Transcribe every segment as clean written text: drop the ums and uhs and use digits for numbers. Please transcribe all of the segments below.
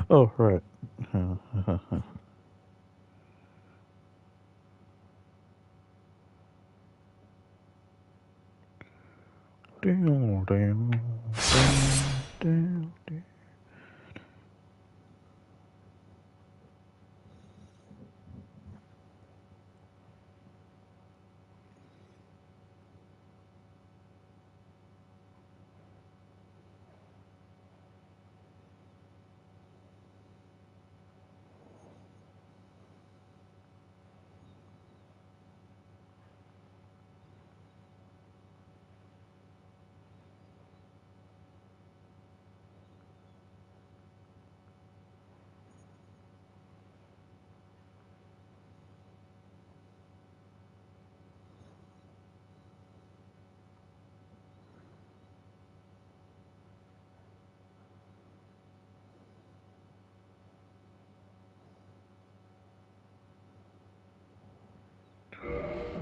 Oh, right. Down, down, down, down.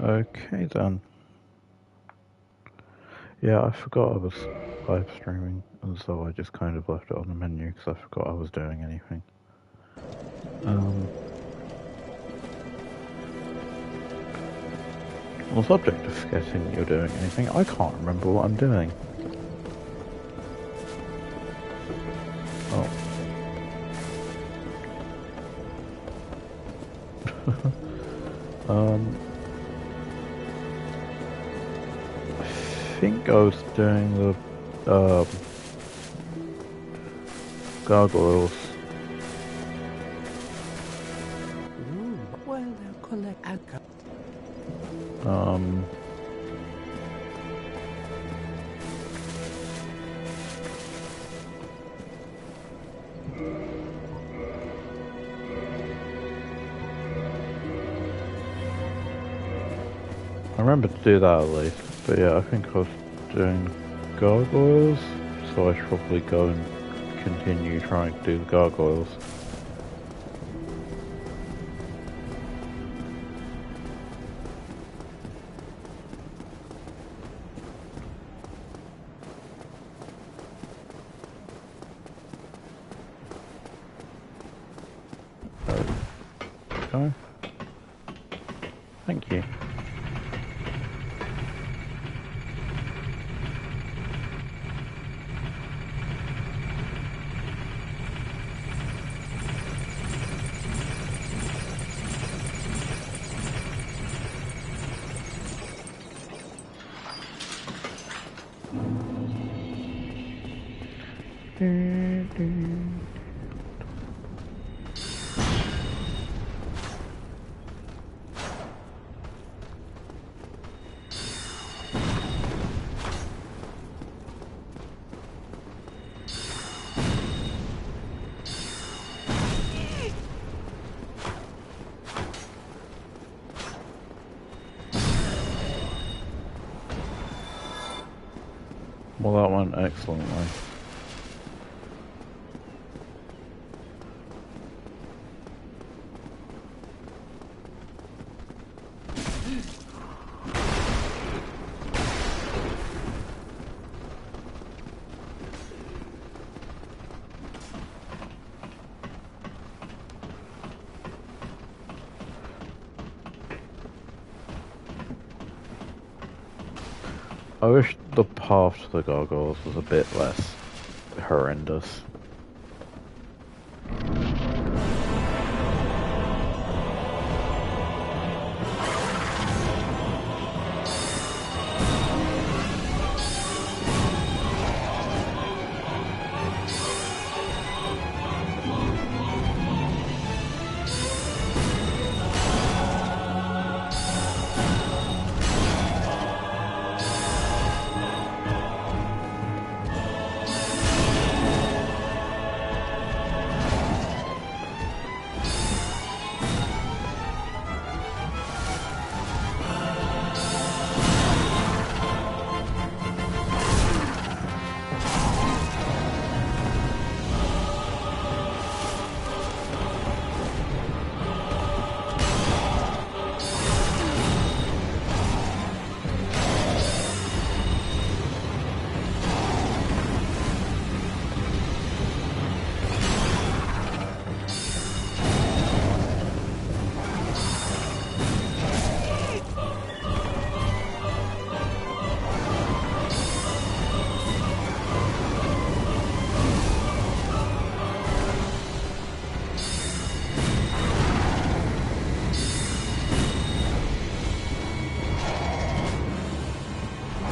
Okay then. Yeah, I forgot I was live streaming, and so I just kind of left it on the menu because I forgot I was doing anything. On the subject of forgetting you're doing anything, I can't remember what I'm doing. Oh. I think I was doing the gargoyles. Well, they'll collect outcome. I remember to do that at least, but yeah, I think I was doing gargoyles, so I should probably go and continue trying to do the gargoyles. Okay. Thank you. Well, that went excellently. I wish the path to the gargoyles was a bit less horrendous.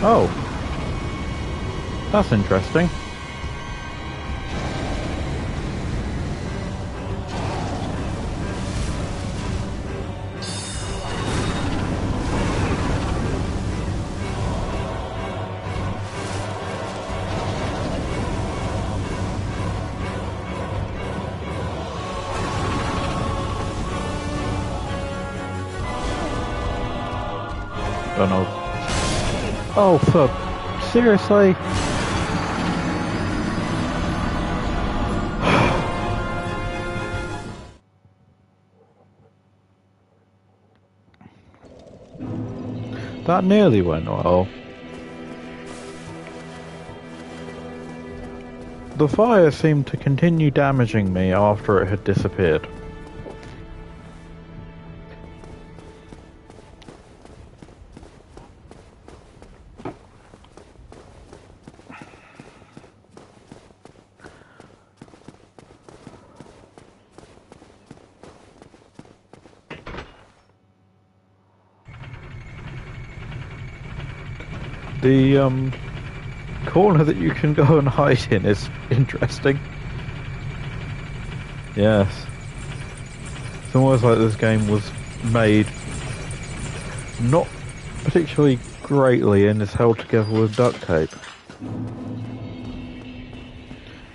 Oh, that's interesting. Don't know. Oh, seriously? That nearly went well. The fire seemed to continue damaging me after it had disappeared. The corner that you can go and hide in is interesting. Yes. It's almost like this game was made not particularly greatly and is held together with duct tape.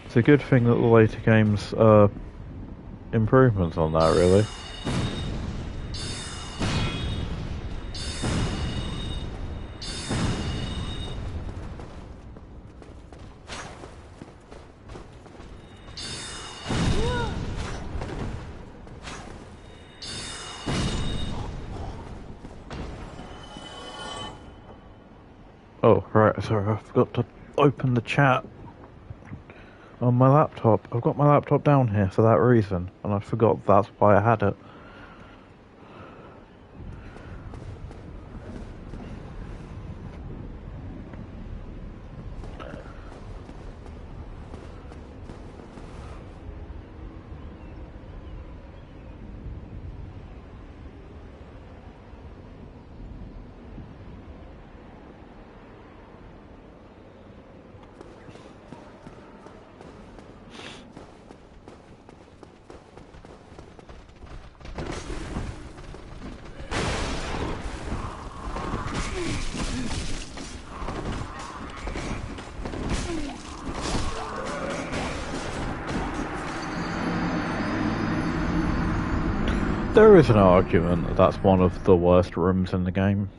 It's a good thing that the later games are improvements on that, really. Oh, right, sorry, I forgot to open the chat on my laptop. I've got my laptop down here for that reason, and I forgot that's why I had it. There is an argument that that's one of the worst rooms in the game.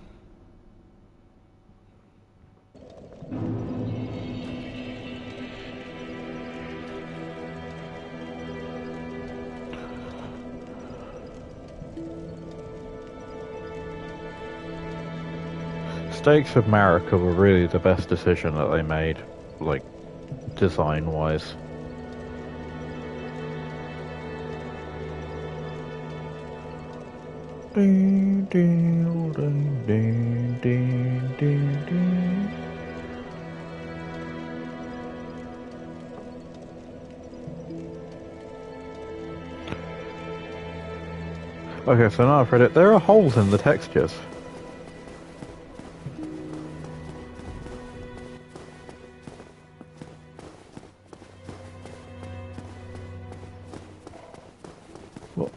Stakes of Marika were really the best decision that they made, like, design-wise. Ding, ding, ding, ding, ding, ding, ding. Okay, so now I've read it. There are holes in the textures. What?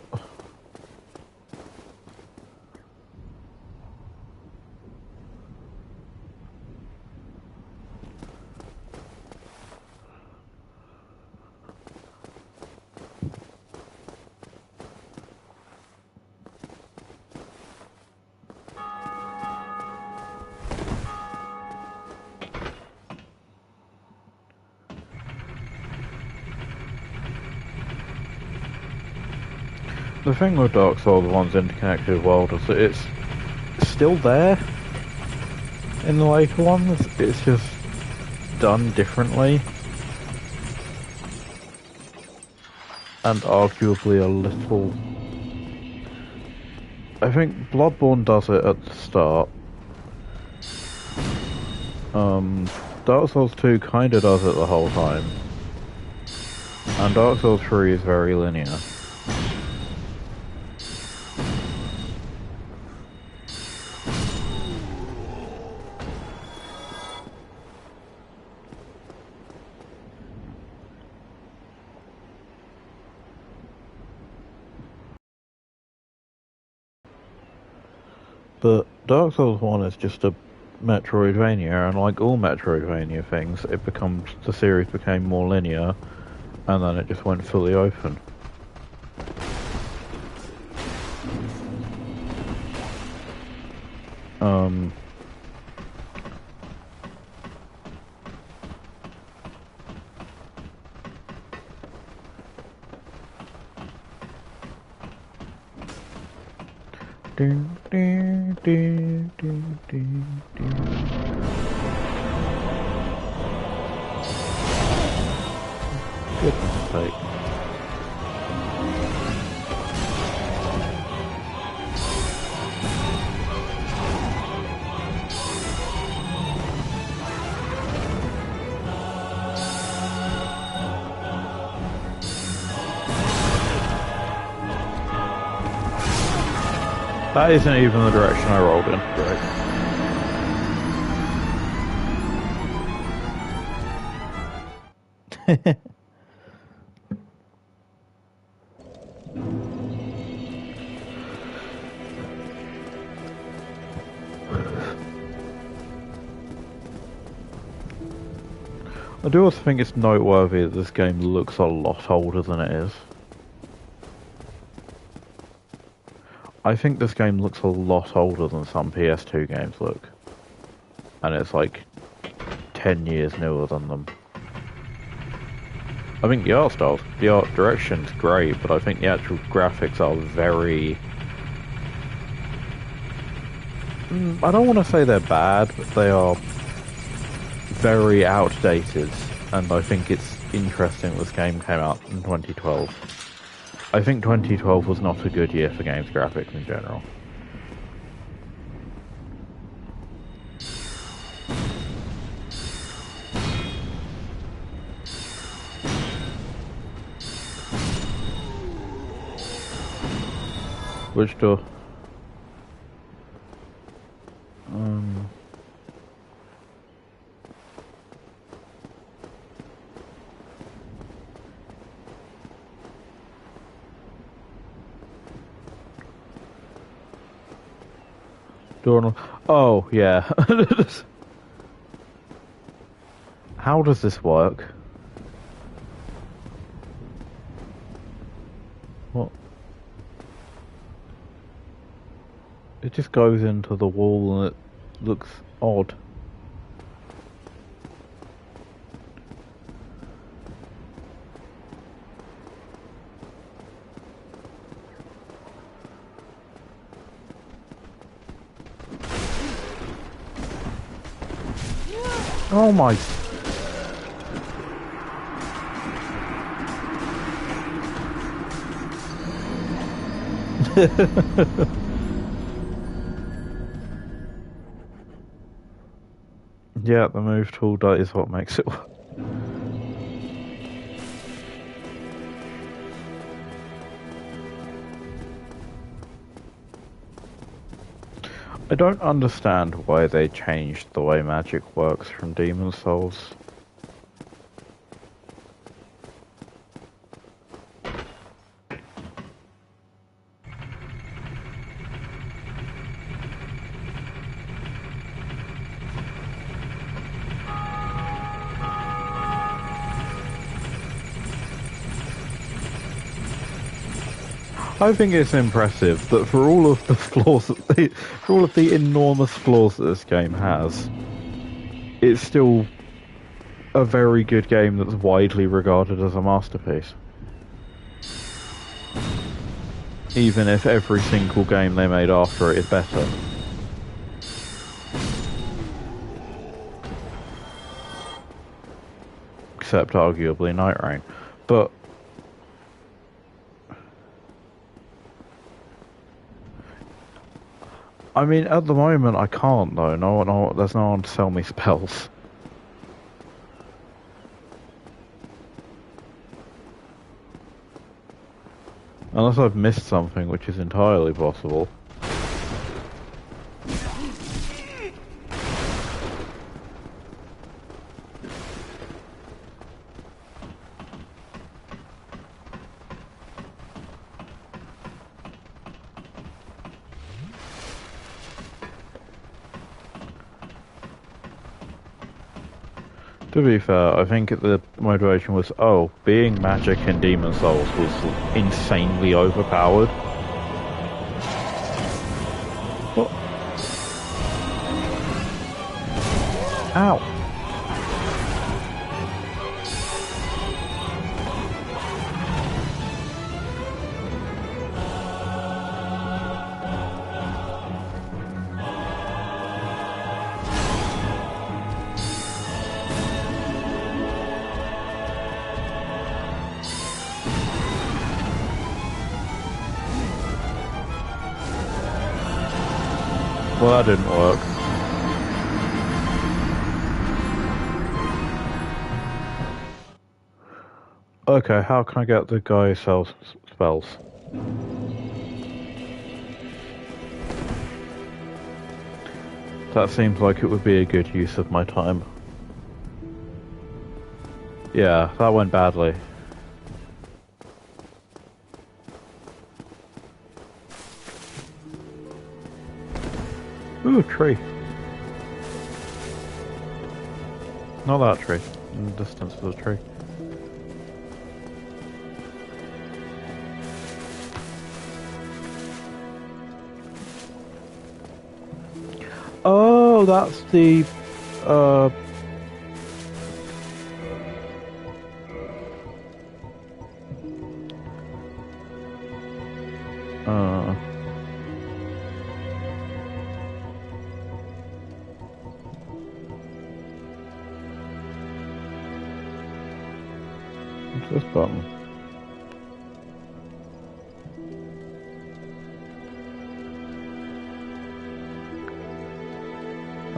The thing with Dark Souls 1's interconnected world is that it's still there in the later ones. It's just done differently. And arguably a little... I think Bloodborne does it at the start. Dark Souls 2 kinda does it the whole time. And Dark Souls 3 is very linear. But Dark Souls 1 is just a Metroidvania, and like all Metroidvania things, the series became more linear, and then it just went fully open. Um, do, do, do, do, do, do. Goodness sake. That isn't even the direction I rolled in. Great. I do also think it's noteworthy that this game looks a lot older than it is. I think this game looks a lot older than some PS2 games look. And it's like 10 years newer than them. I think the art direction's great, but I think the actual graphics are very... I don't want to say they're bad, but they are very outdated. And I think it's interesting this game came out in 2012. I think 2012 was not a good year for games graphics in general. Which door? Door. Oh, yeah. How does this work? What? It just goes into the wall and it looks odd. Oh my... Yeah, the move tool is what makes it work. I don't understand why they changed the way magic works from Demon's Souls. I think it's impressive that for all of the flaws for all of the enormous flaws that this game has, it's still a very good game that's widely regarded as a masterpiece. Even if every single game they made after it is better. Except arguably Night Rain. But I mean, at the moment I can't though. No, there's no one to sell me spells. Unless I've missed something, which is entirely possible. To be fair, I think the motivation was, oh, being magic in Demon Souls was insanely overpowered. What? Ow. Well, that didn't work. Okay, how can I get the guy who sells spells? That seems like it would be a good use of my time. Yeah, that went badly. Ooh, a tree. Not that tree. In the distance of the tree. Oh, that's the what's this button?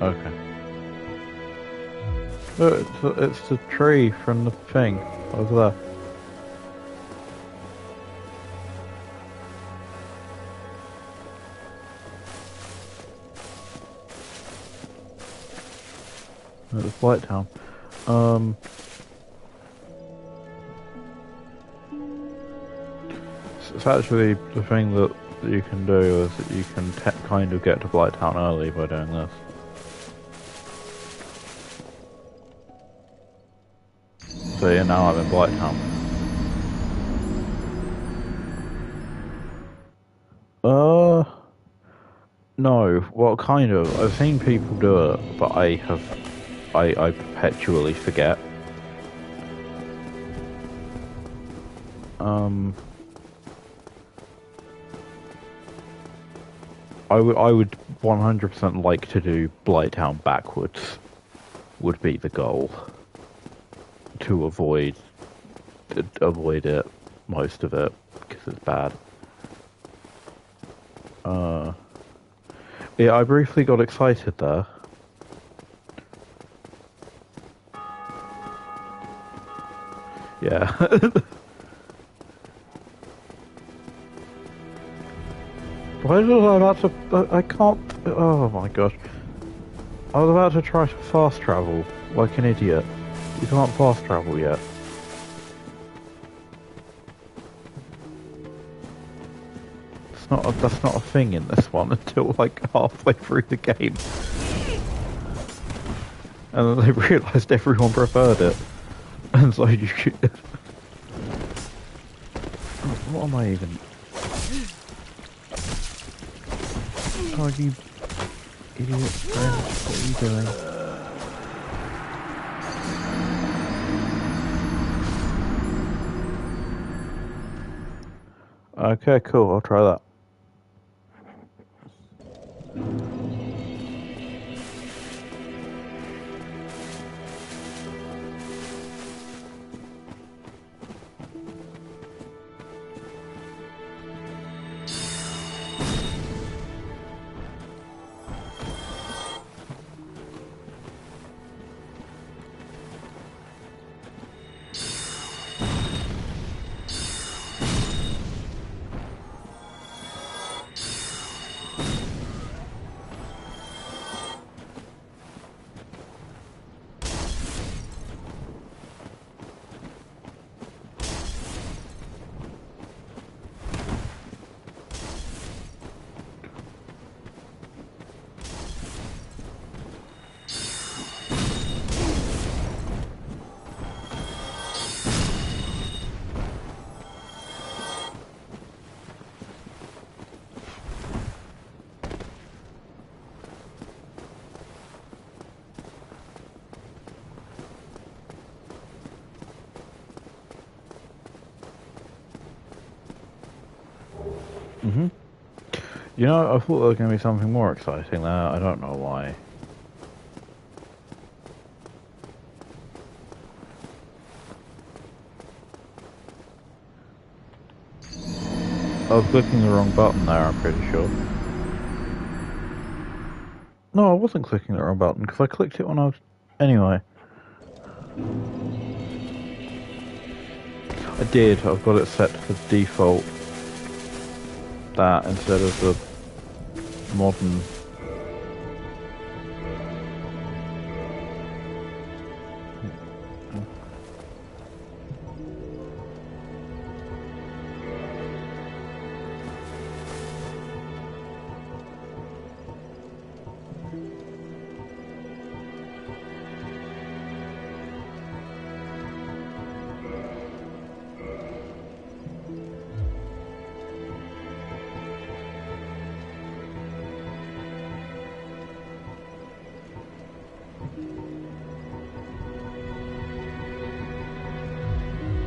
Okay. Look, it's the tree from the thing over there. It's Blighttown. It's actually the thing that you can do is that you can kind of get to Blighttown early by doing this. So yeah, now I'm in Blighttown. No. Well, kind of. I've seen people do it, but I perpetually forget. I would 100% like to do Blighttown backwards. Would be the goal. To avoid it, most of it, because it's bad. Yeah, I briefly got excited there. Yeah. Why was I about to... I can't... Oh my gosh. I was about to try to fast travel, like an idiot. You can't fast travel yet. That's not a thing in this one until like halfway through the game. And then they realised everyone preferred it. And so you could... What am I even... Oh, you idiot friend, what are you doing? Okay, cool, I'll try that. Hmm. You know, I thought there was going to be something more exciting there. I don't know why. I was clicking the wrong button there, I'm pretty sure. No, I wasn't clicking the wrong button, because I clicked it when I was... Anyway. I did. I've got it set for default. That instead of the modern...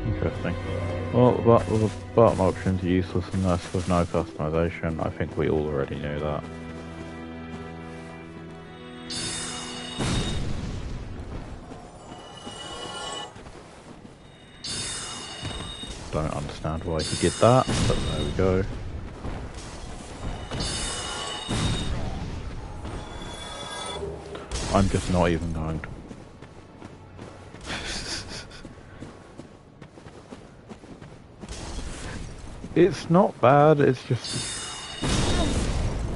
Interesting. Well, the button options are useless unless with no customization. I think we all already knew that. Don't understand why he did that, but there we go. I'm just not even going to. It's not bad, it's just...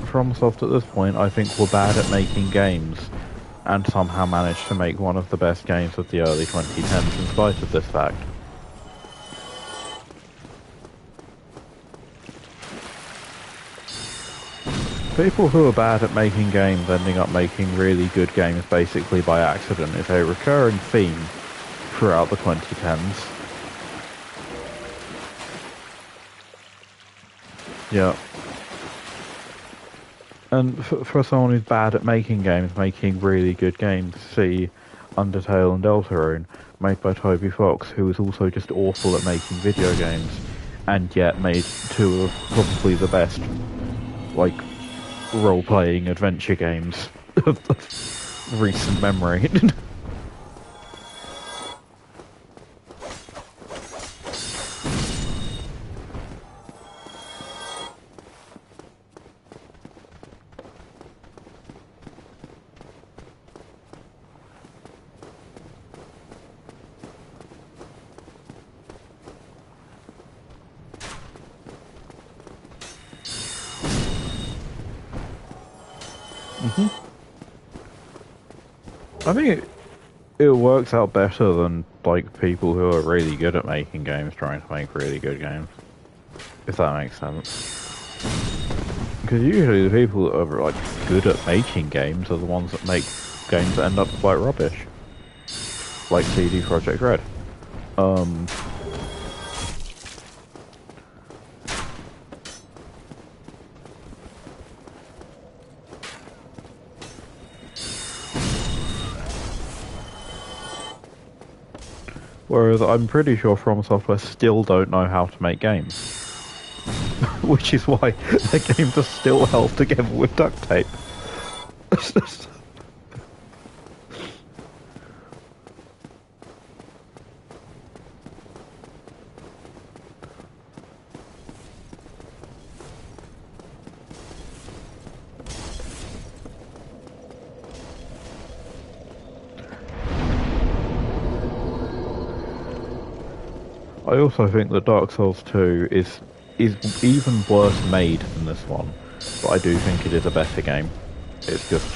FromSoft at this point, I think we're bad at making games, and somehow managed to make one of the best games of the early 2010s in spite of this fact. People who are bad at making games ending up making really good games basically by accident is a recurring theme throughout the 2010s. Yeah. And for someone who's bad at making games, making really good games, see Undertale and Deltarune, made by Toby Fox, who was also just awful at making video games, and yet made two of probably the best, like, role-playing adventure games of recent memory. I think it works out better than, like, people who are really good at making games trying to make really good games. If that makes sense. Because usually the people that are, like, good at making games are the ones that make games that end up quite rubbish. Like CD Projekt Red. Whereas I'm pretty sure From Software still don't know how to make games. Which is why their games are still held together with duct tape. I also think that Dark Souls 2 is even worse made than this one, but I do think it is a better game. It's just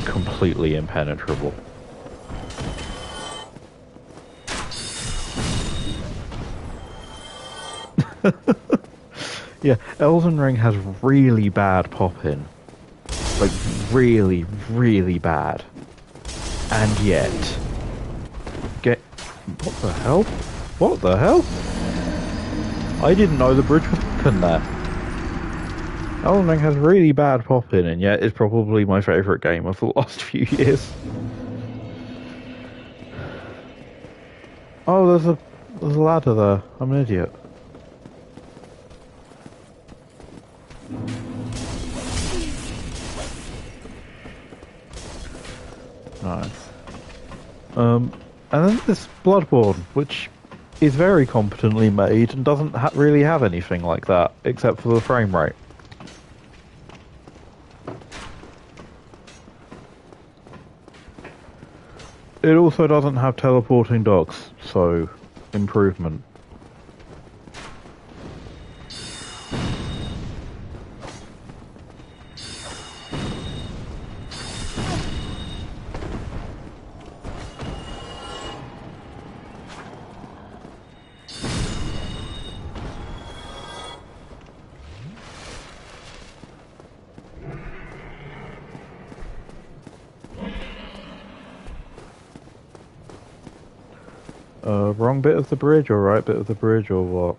completely impenetrable. Yeah, Elden Ring has really bad pop-in. Like, really, really bad. And yet... What the hell? What the hell? I didn't know the bridge was open there. Elden Ring has really bad pop-in, and yet it's probably my favourite game of the last few years. Oh, there's a ladder there. I'm an idiot. Nice. And then this Bloodborne, which is very competently made and doesn't really have anything like that, except for the frame rate. It also doesn't have teleporting dogs, so improvement. Wrong bit of the bridge or right bit of the bridge or what?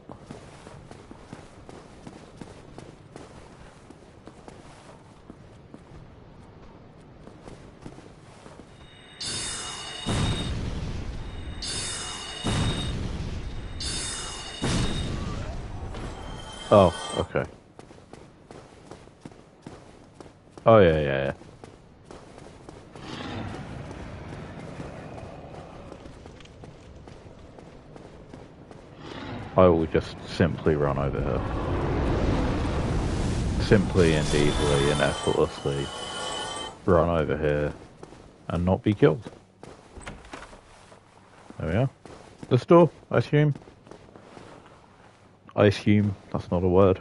Oh, okay. Oh yeah. I will just simply run over her. Simply and easily and effortlessly run over here and not be killed. There we are. This door, I assume. I assume that's not a word.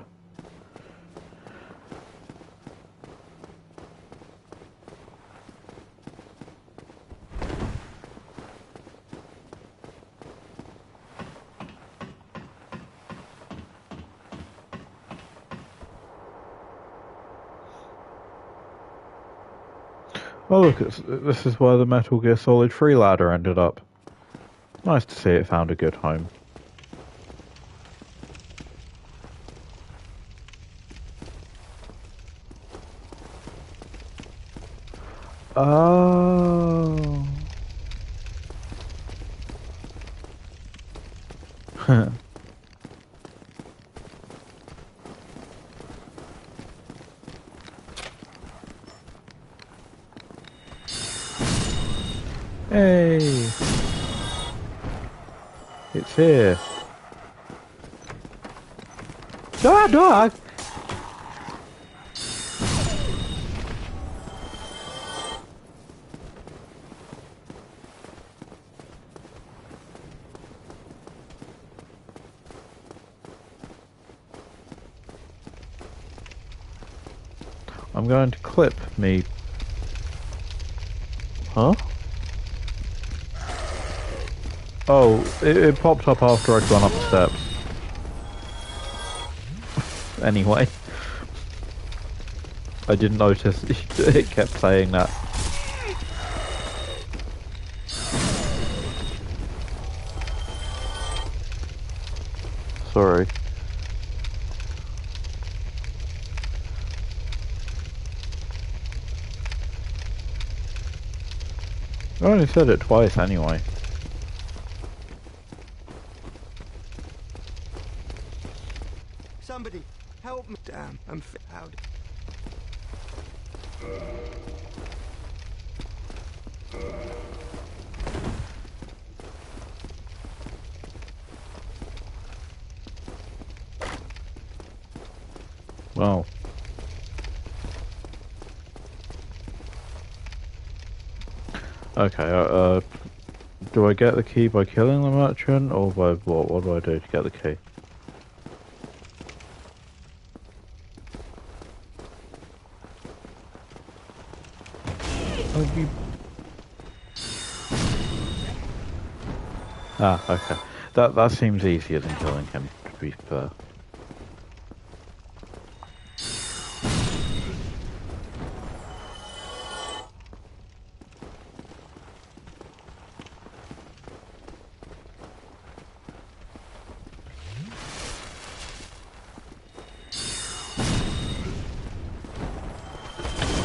Oh look, this is where the Metal Gear Solid 3 ladder ended up. Nice to see it found a good home. Oh. Hey! It's here. Dog! I'm going to clip me. Huh? Oh, it popped up after I'd gone up the steps. Anyway. I didn't notice it kept saying that. Sorry. I only said it twice anyway. Somebody help me. Damn, I'm out. Well. Okay, do I get the key by killing the merchant, or by what? What do I do to get the key? Oh, you... Ah, okay. That seems easier than killing him, to be fair.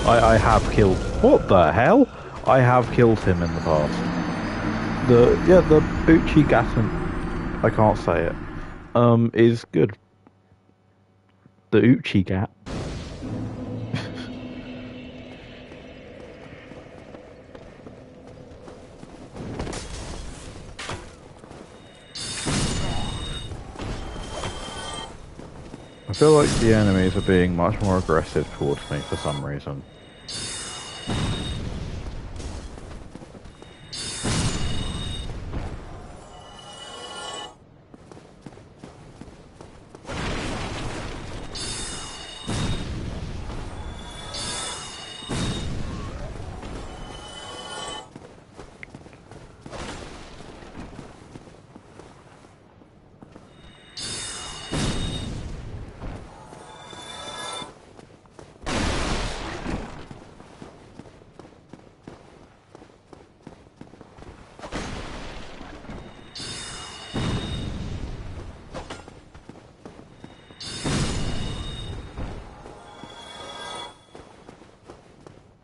I have killed... What the hell? I have killed him in the past. The Uchigatten... I can't say it. Is good. The Uchigat I feel like the enemies are being much more aggressive towards me for some reason.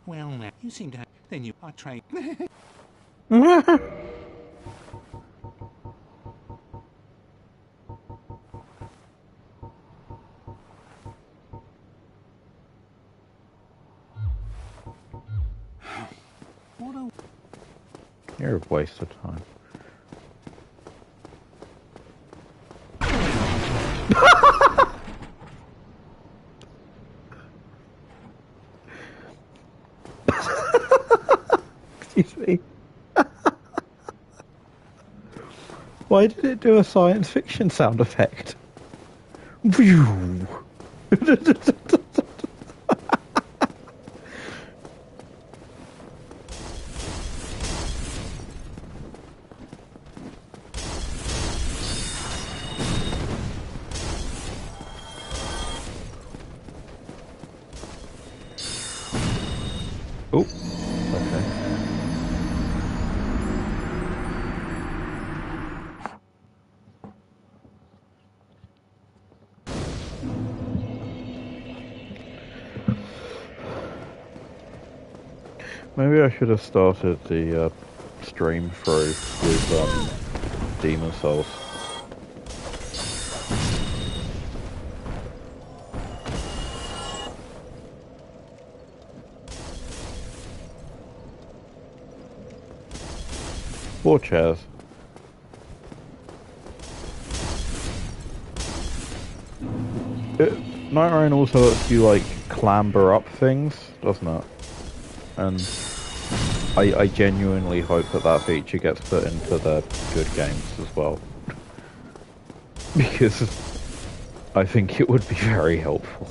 Well, now, you seem to have... Then you are trained. What a... You're a waste of time. Excuse me. Why did it do a science fiction sound effect? Phew. Oh, okay. Maybe I should have started the stream through with Demon Souls. Or chairs. Night Rain also lets you like clamber up things, doesn't it? And I genuinely hope that that feature gets put into the good games as well. Because I think it would be very helpful.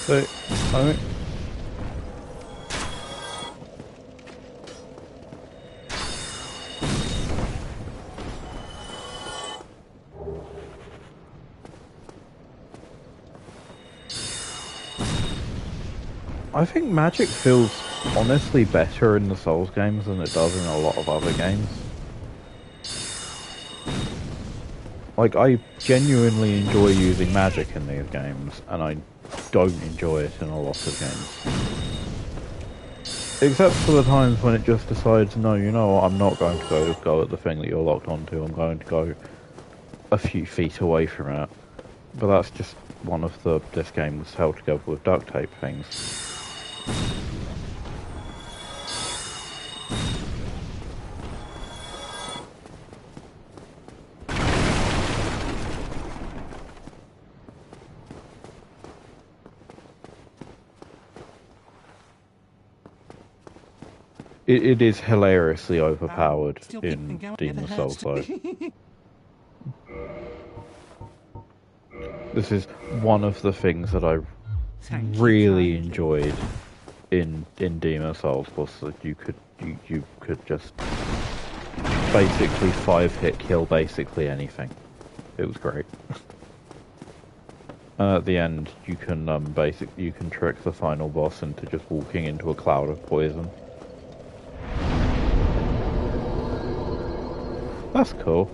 So, I think magic feels honestly better in the Souls games than it does in a lot of other games. Like, I genuinely enjoy using magic in these games, and I don't enjoy it in a lot of games. Except for the times when it just decides, no, you know what, I'm not going to go at the thing that you're locked onto, I'm going to go a few feet away from it. But that's just one of this game was held together with duct tape things. It is hilariously overpowered in Demon Souls though. This is one of the things that I really enjoyed in Demon Souls was that you could just basically 5-hit kill basically anything. It was great. At the end, you can you can trick the final boss into just walking into a cloud of poison. That's cool.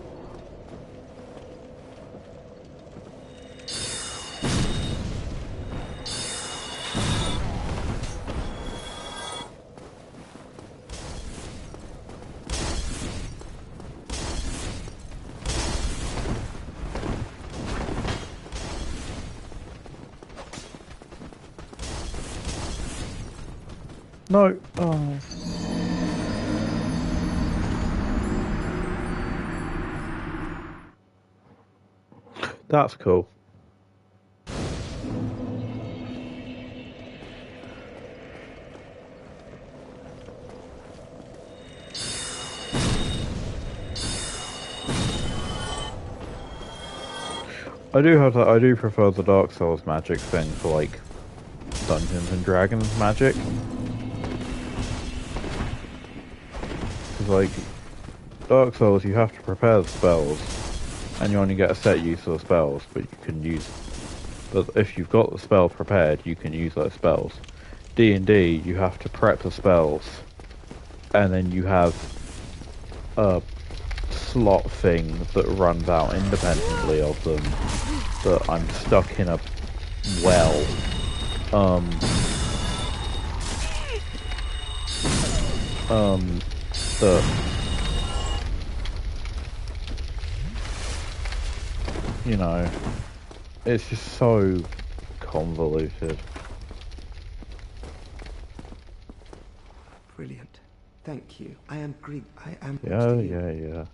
No. Oh. That's cool. I do have that. I do prefer the Dark Souls magic thing for like Dungeons and Dragons magic. Because like Dark Souls, you have to prepare the spells, and you only get a set use of the spells, but you can use. But if you've got the spell prepared, you can use those spells. D&D, you have to prep the spells, and then you have a slot thing that runs out independently of them. That I'm stuck in a well. That you know, it's just so convoluted. Brilliant. Thank you. I am Greek. I am. Yeah.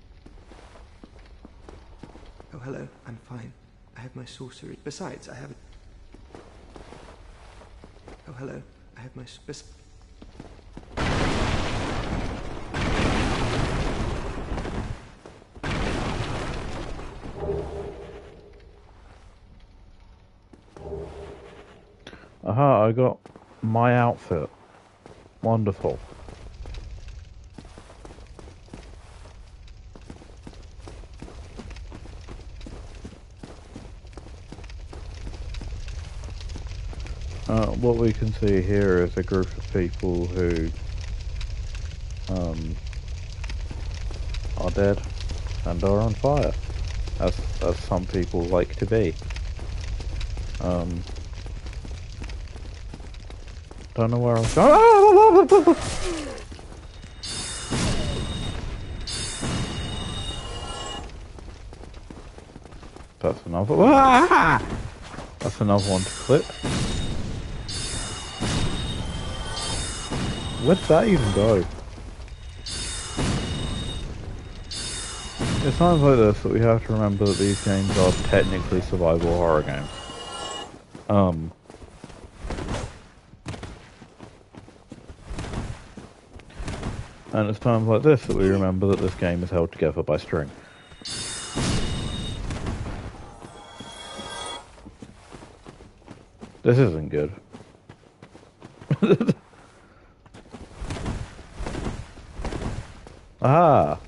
Oh, hello. I'm fine. I have my sorcery. Besides, I have. Oh, hello. I have my. Aha, I got my outfit. Wonderful. What we can see here is a group of people who are dead and are on fire, as some people like to be. Don't know where else. That's another. That's another one to clip. Where did that even go? It's times like this that we have to remember that these games are technically survival horror games. And it's times like this that we remember that this game is held together by string. This isn't good. Ah!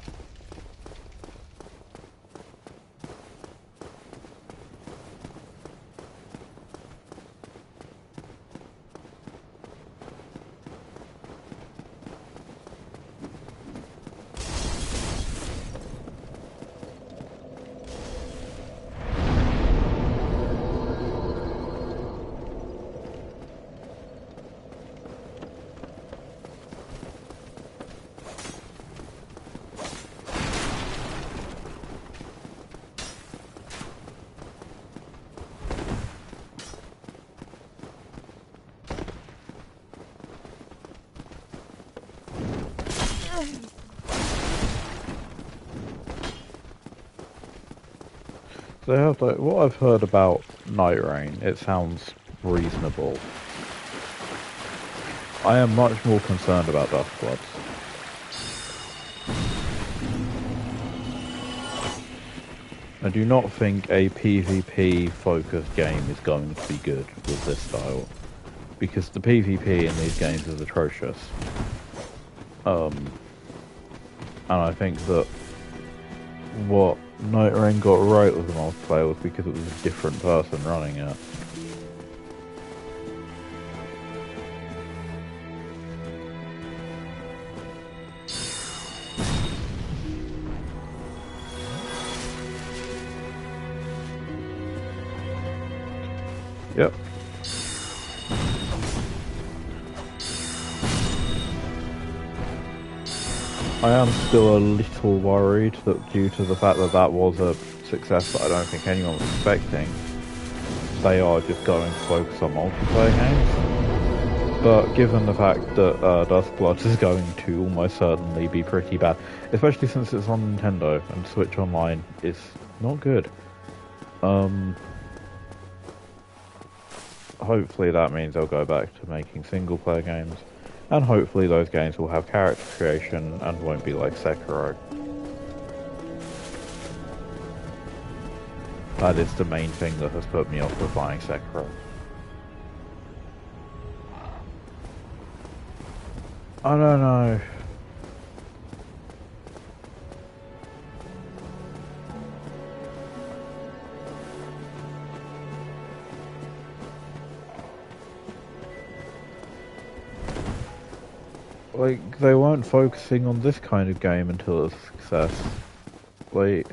They have like what I've heard about Night Rain. It sounds reasonable. I am much more concerned about Duskbloods. I do not think a PvP focused game is going to be good with this style, because the PvP in these games is atrocious. And I think that what Night Rain got right with the multiplayer was because it was a different person running it. Yep. I am still a little worried that due to the fact that that was a success that I don't think anyone was expecting, they are just going to focus on multiplayer games. But given the fact that Duskblood is going to almost certainly be pretty bad, especially since it's on Nintendo and Switch Online is not good. Hopefully that means they'll go back to making single player games. And hopefully those games will have character creation and won't be like Sekiro. That is the main thing that has put me off with buying Sekiro. I don't know. Like, they weren't focusing on this kind of game until it's a success. Like...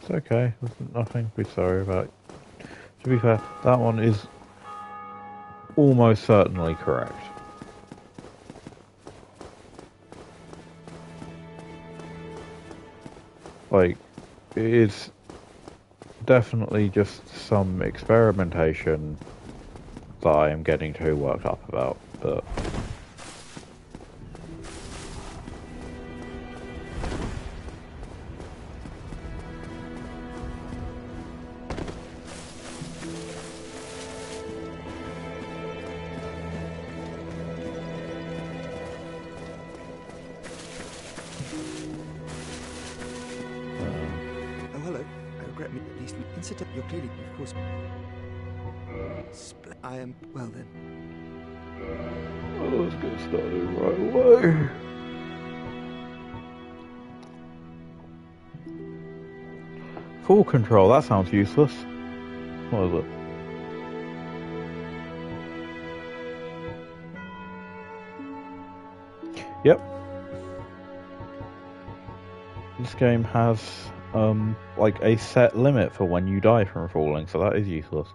It's okay, there's nothing to be sorry about. To be fair, that one is almost certainly correct. Like, it's definitely just some experimentation that I am getting too worked up about, but... You're clearly, of course. I am. Well then. Oh, let's get started right away. Full control, that sounds useless. What is it? Yep. This game has like a set limit for when you die from falling, so that is useless.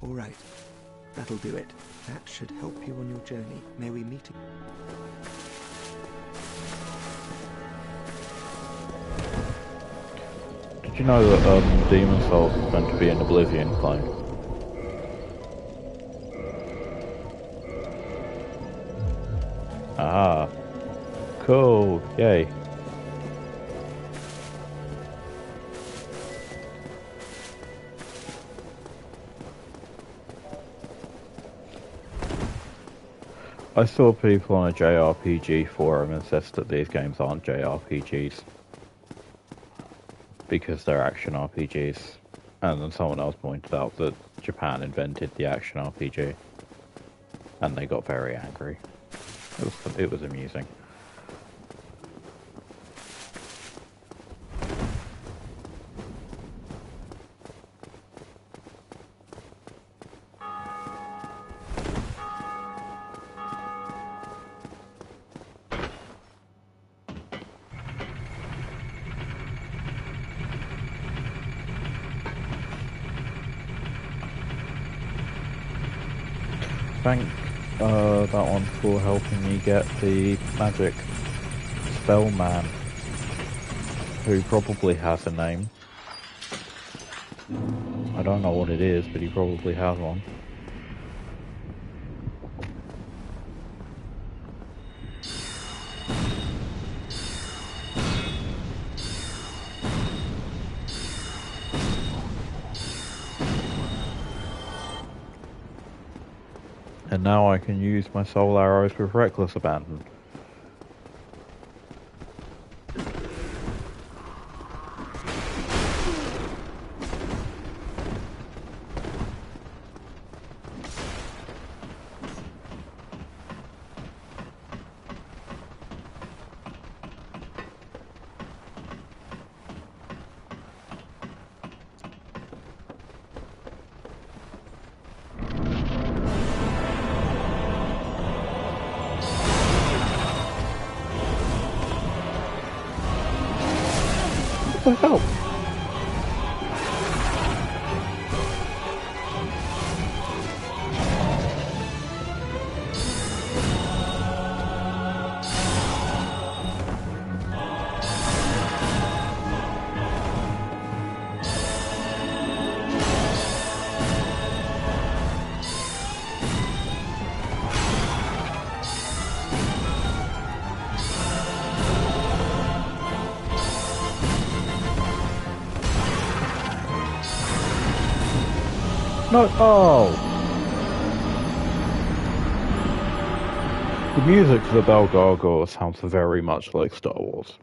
All right, that'll do it. That should help you on your journey. May we meet again? Did you know that Demon Souls is meant to be an Oblivion clone? Ah. Cool. Yay. I saw people on a JRPG forum insist that these games aren't JRPGs because they're action RPGs, and then someone else pointed out that Japan invented the action RPG, and they got very angry. It was amusing. Thank that one for helping me get the magic spell man, who probably has a name. I don't know what it is, but he probably has one. And now I can use my soul arrows with reckless abandon. What the hell? No, oh! The music for the Bell Gargoyle sounds very much like Star Wars.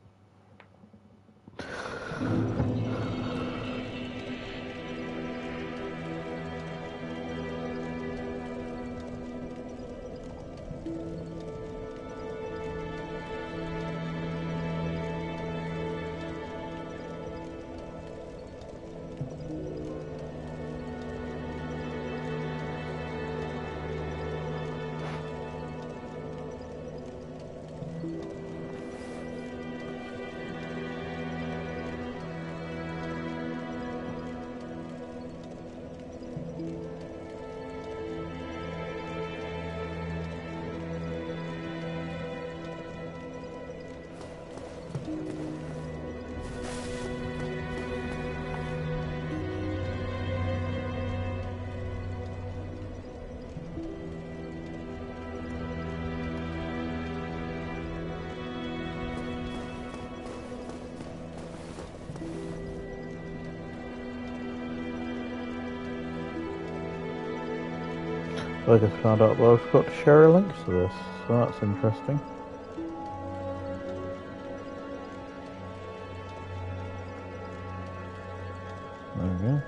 I just found out that I've got to share a link to this, so that's interesting. There we go.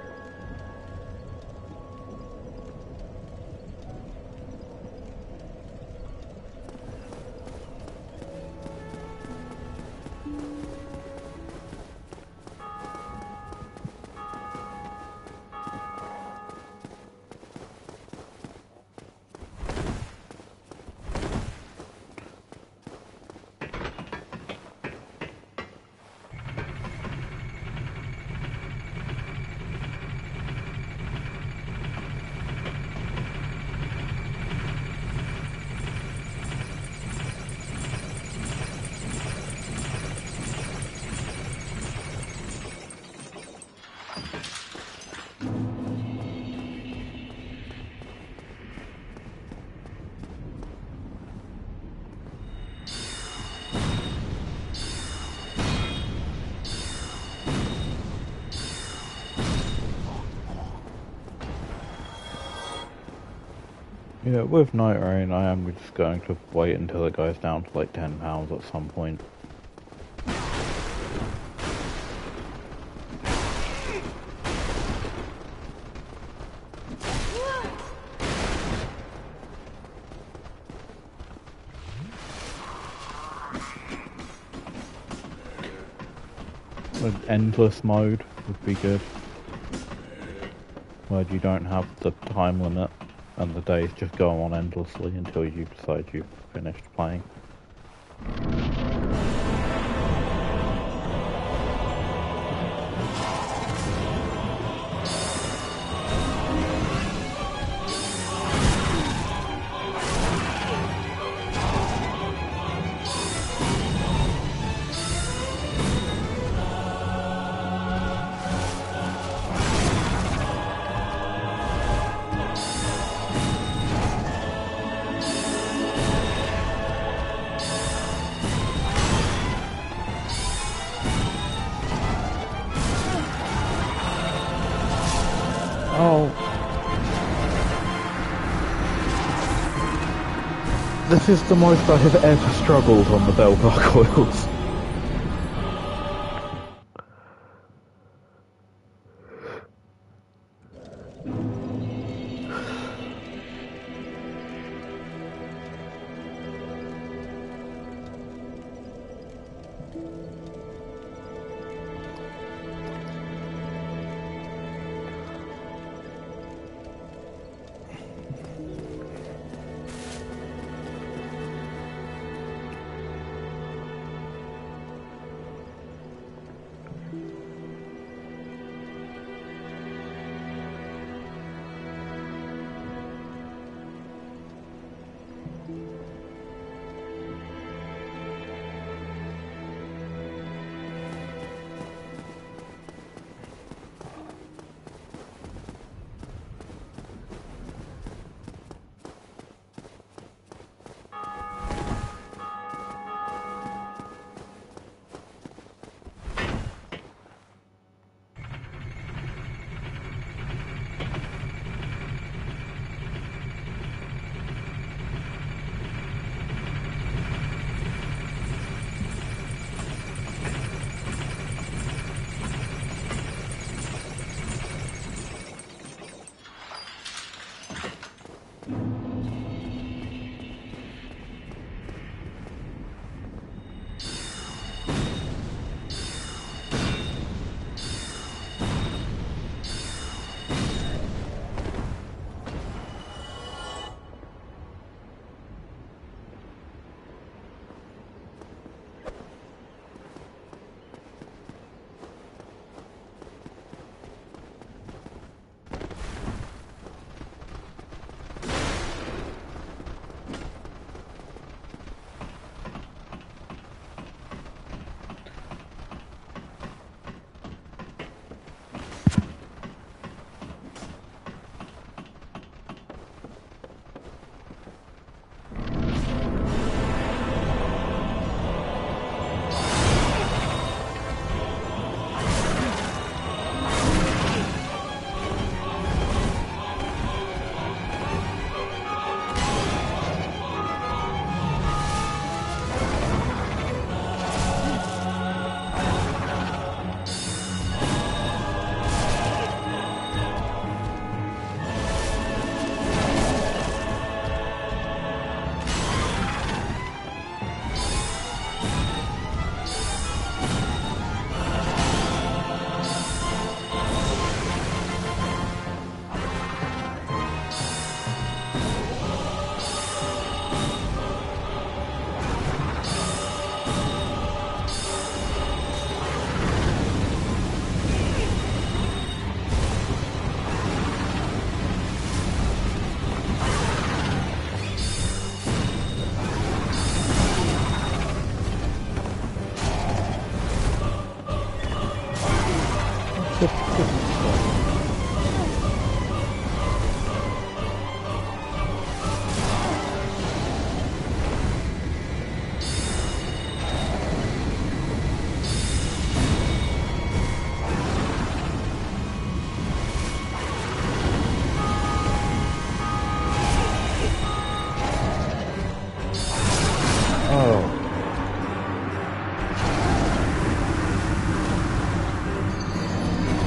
Yeah, with Night Rain, I am just going to wait until it goes down to like £10 at some point. An endless mode would be good, where you don't have the time limit and the days just go on endlessly until you decide you've finished playing. This is the most I have ever struggled on the bell gargoyles.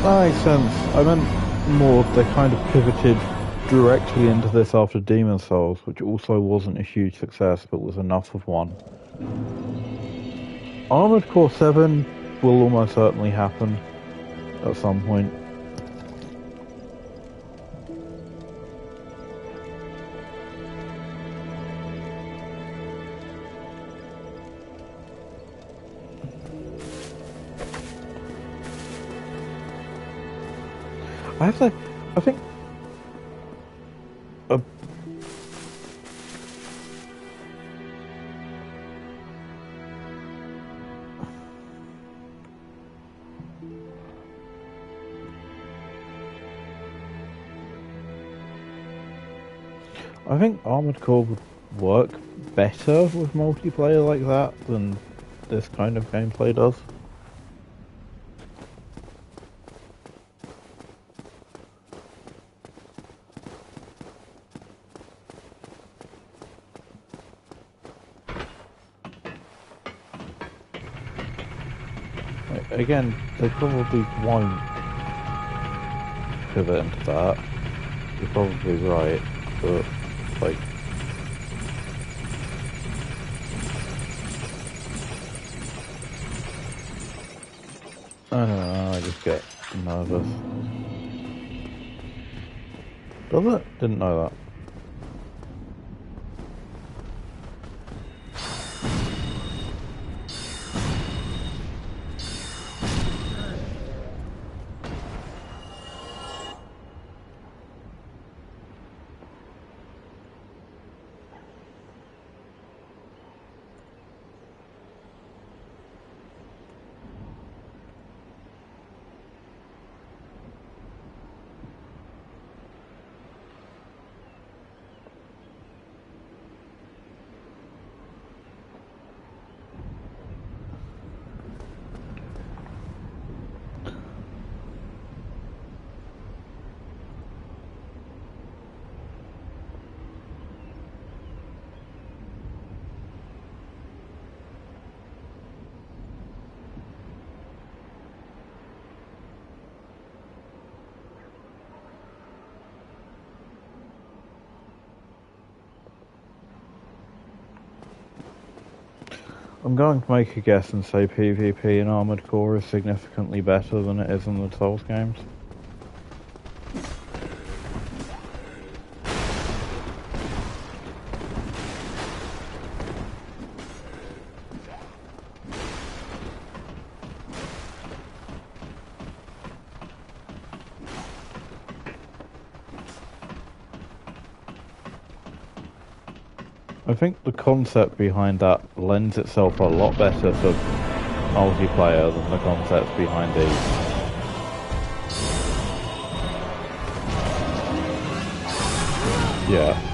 That makes sense. I meant more they kind of pivoted directly into this after Demon Souls, which also wasn't a huge success, but was enough of one. Armored Core 7 will almost certainly happen at some point. I have to, I think, I think Armored Core would work better with multiplayer like that than this kind of gameplay does. again, they probably won't pivot into that. You're probably right, but like, I don't know. I just get nervous. Does it? Didn't know that. I'm going to make a guess and say PvP in Armored Core is significantly better than it is in the Souls games. I think the concept behind that lends itself a lot better to multiplayer than the concept behind these. Yeah.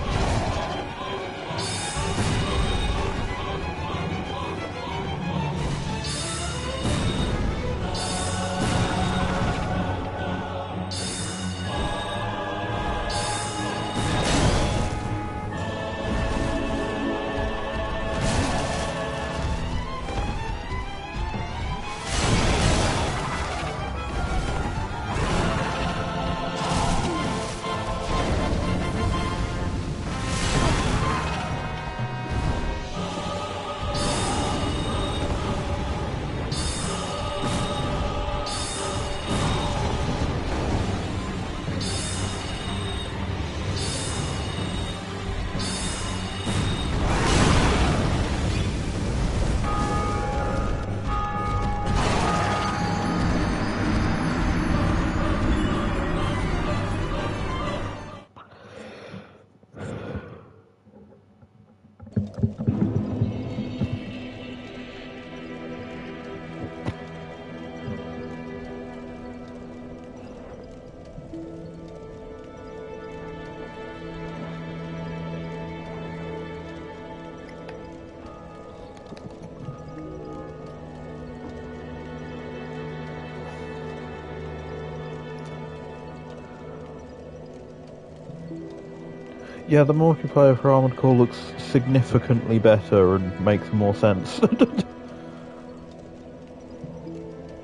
Yeah, the multiplayer for Armored Core looks significantly better and makes more sense.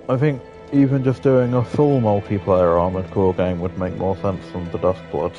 I think even just doing a full multiplayer Armored Core game would make more sense than the Duskbloods.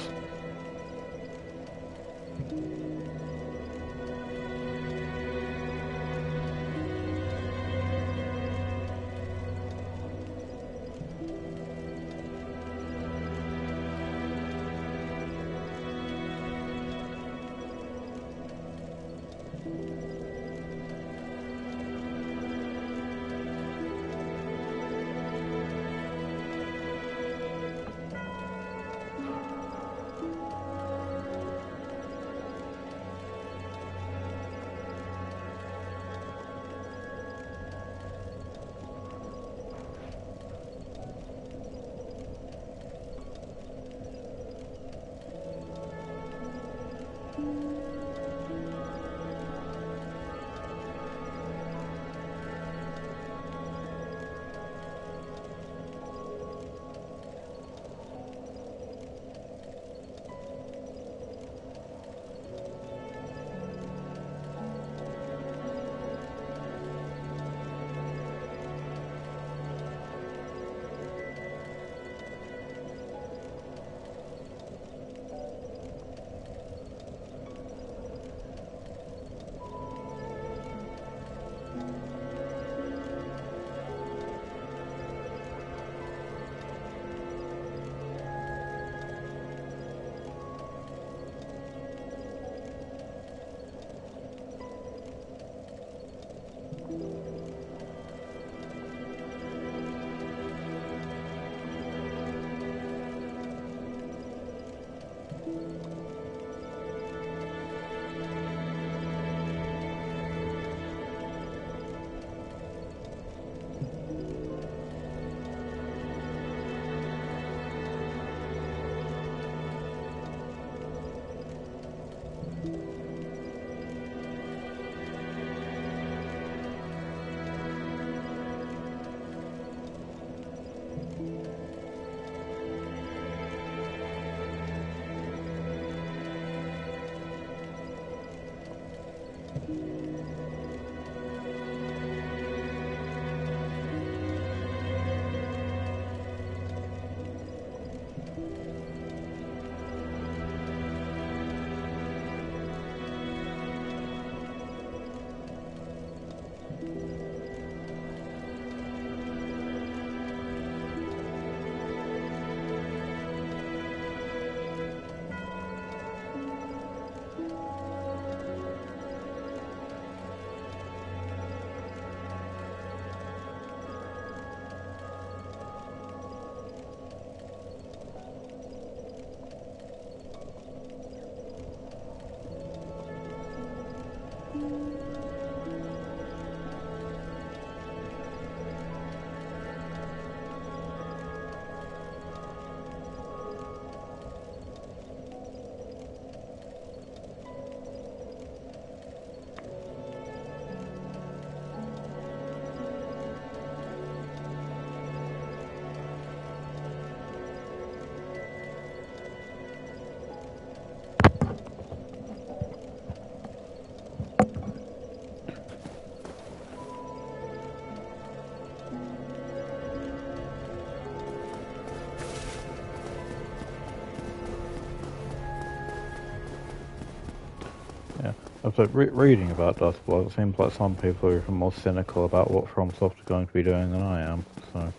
Yeah, I was like reading about Duskblood. It seems like some people are even more cynical about what FromSoft are going to be doing than I am. So.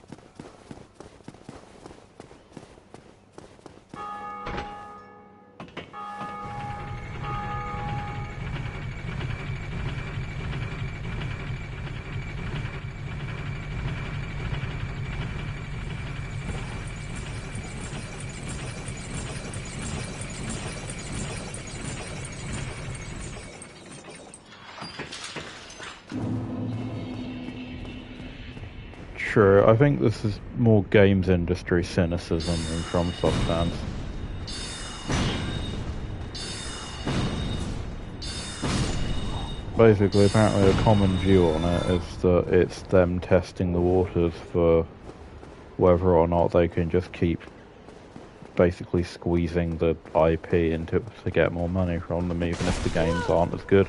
True, I think this is more games industry cynicism than FromSoft fans. Basically, apparently a common view on it is that it's them testing the waters for whether or not they can just keep basically squeezing the IP into to get more money from them, even if the games aren't as good.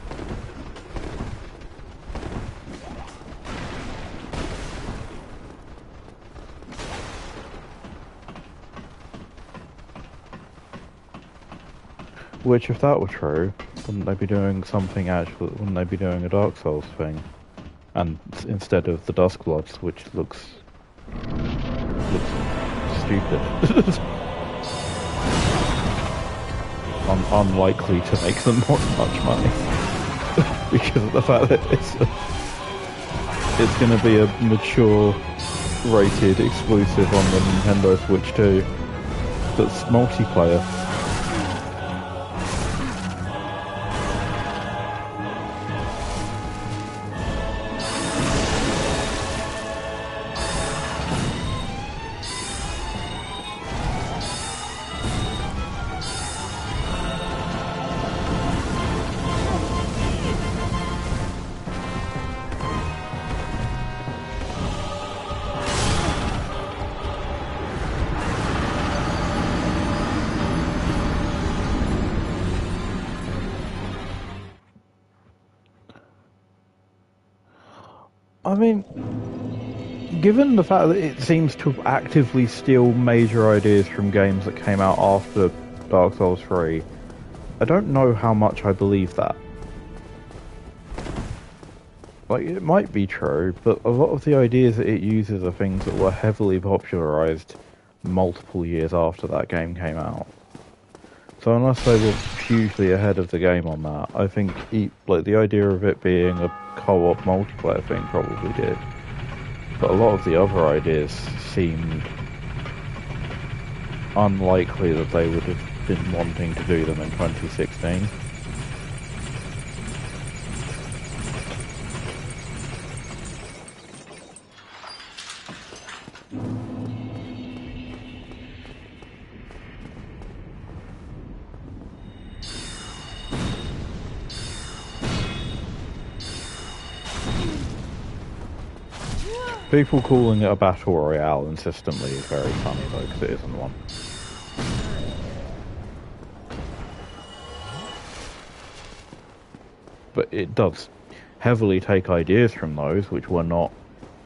Which, if that were true, wouldn't they be doing something actual? Wouldn't they be doing a Dark Souls thing? And instead of the Duskbloods, which looks stupid, unlikely to make them much money because of the fact that it's going to be a mature rated exclusive on the Nintendo Switch 2 that's multiplayer. I mean, given the fact that it seems to actively steal major ideas from games that came out after Dark Souls 3, I don't know how much I believe that. Like, it might be true, but a lot of the ideas that it uses are things that were heavily popularized multiple years after that game came out. So unless they were hugely ahead of the game on that, I think like the idea of it being a co-op multiplayer thing probably did. But a lot of the other ideas seemed unlikely that they would have been wanting to do them in 2016. People calling it a battle royale insistently is very funny though, because it isn't one. but it does heavily take ideas from those, which were not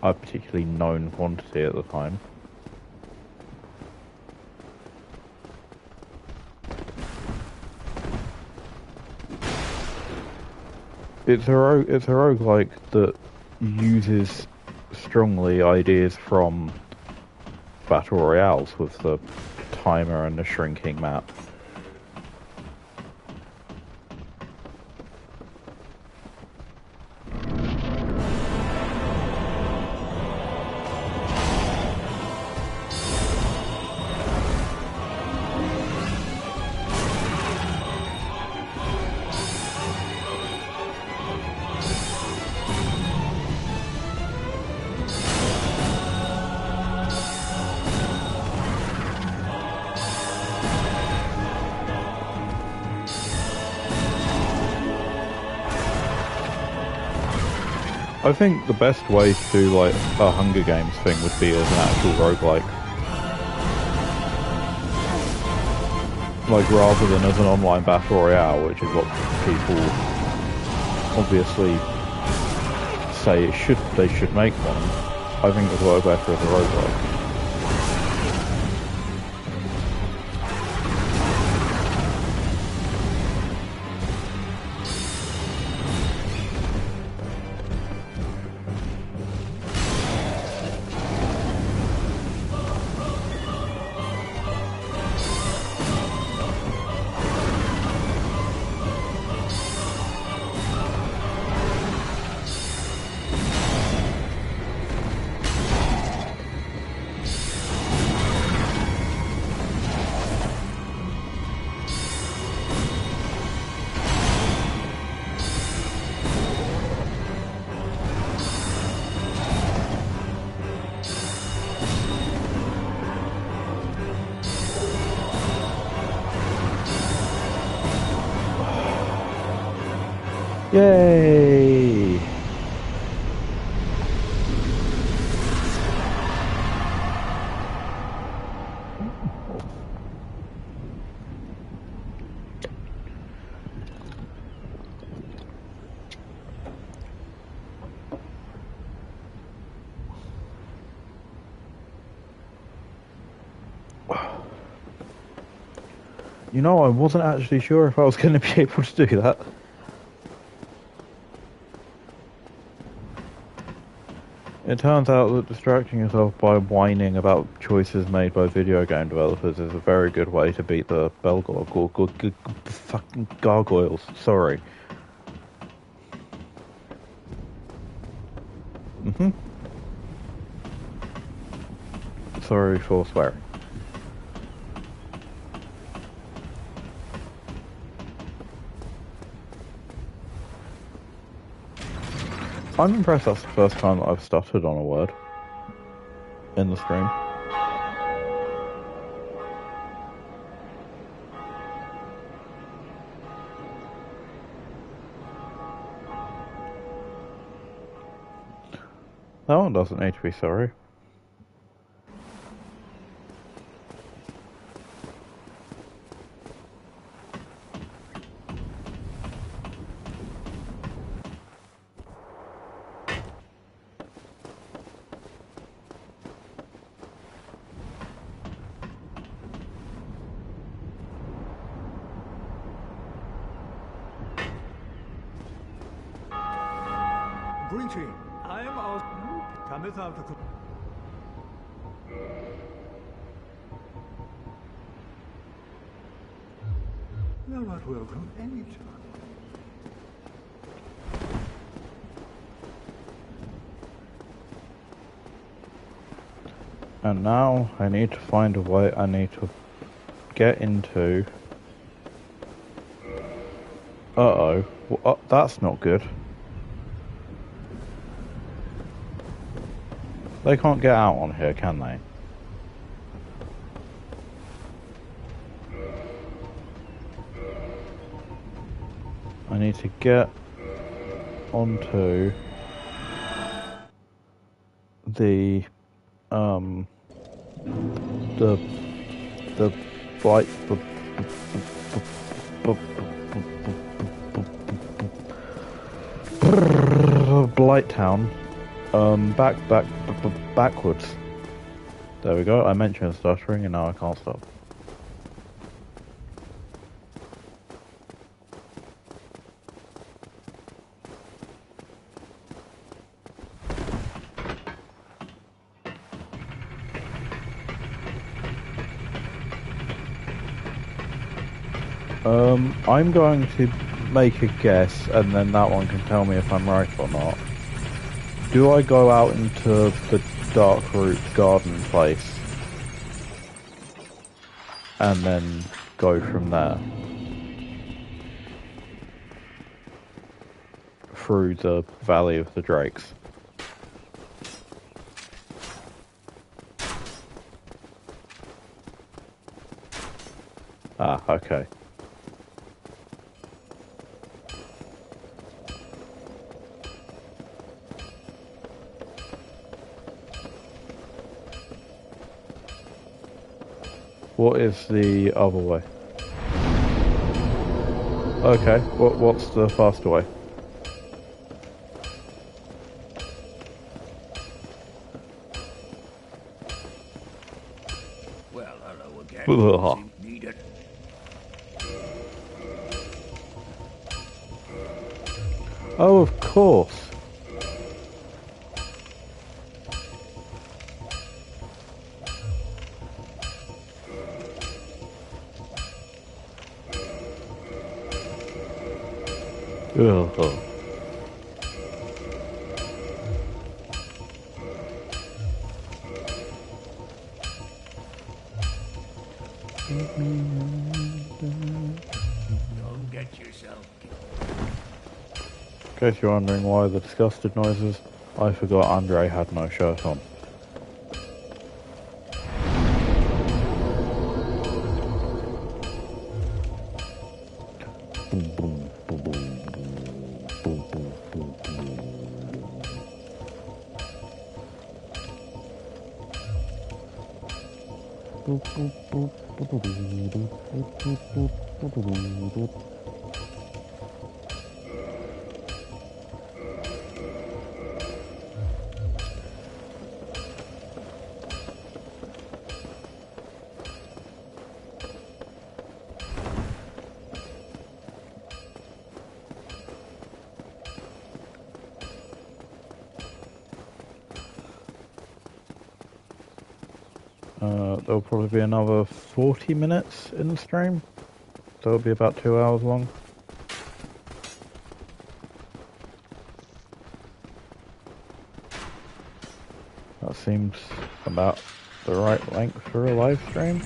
a particularly known quantity at the time. It's a roguelike that uses strongly ideas from battle royales with the timer and the shrinking map. I think the best way to do like a Hunger Games thing would be as an actual roguelike. Like rather than as an online battle royale, which is what people obviously say they should make them. I think it would work better as a roguelike. Yay! You know, I wasn't actually sure if I was going to be able to do that. It turns out that distracting yourself by whining about choices made by video game developers is a very good way to beat the fucking gargoyles. Sorry. Sorry for swearing. I'm impressed that's the first time that I've stuttered on a word in the stream. That one doesn't need to be sorry. Greeting. I am our cometh out of. Thou art welcome any time. And now I need to find a way. I need to get into. Uh-oh. Well, that's not good. They can't get out on here, can they? I need to get onto the like Blighttown, backwards. There we go. I mentioned stuttering, and now I can't stop. I'm going to make a guess, and then that one can tell me if I'm right or not. Do I go out into the dark root garden place, and then go from there through the Valley of the Drakes? Ah, okay. What is the other way? Okay, what's the faster way? Well, hello again. Ugh. Need it. Oh, of course. Ugh. Don't get yourself In case you're wondering why the disgusted noises, I forgot Andre had no shirt on. There'll probably be another 40 minutes in the stream, so it'll be about 2 hours long. That seems about the right length for a live stream.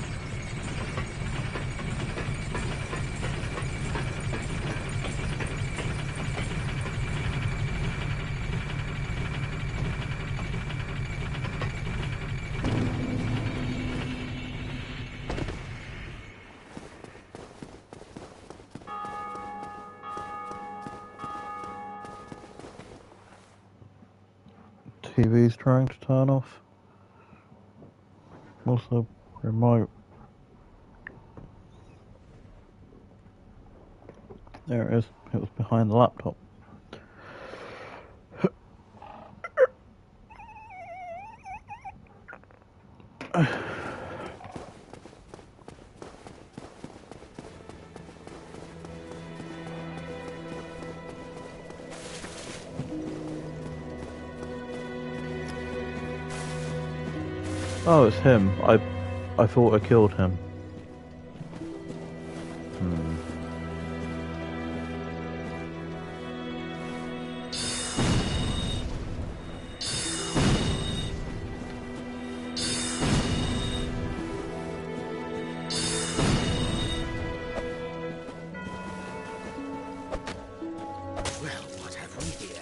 TV's trying to turn off. What's the remote? There it is. It was behind the laptop. Oh, it's him. I thought I killed him. Well, what have we here?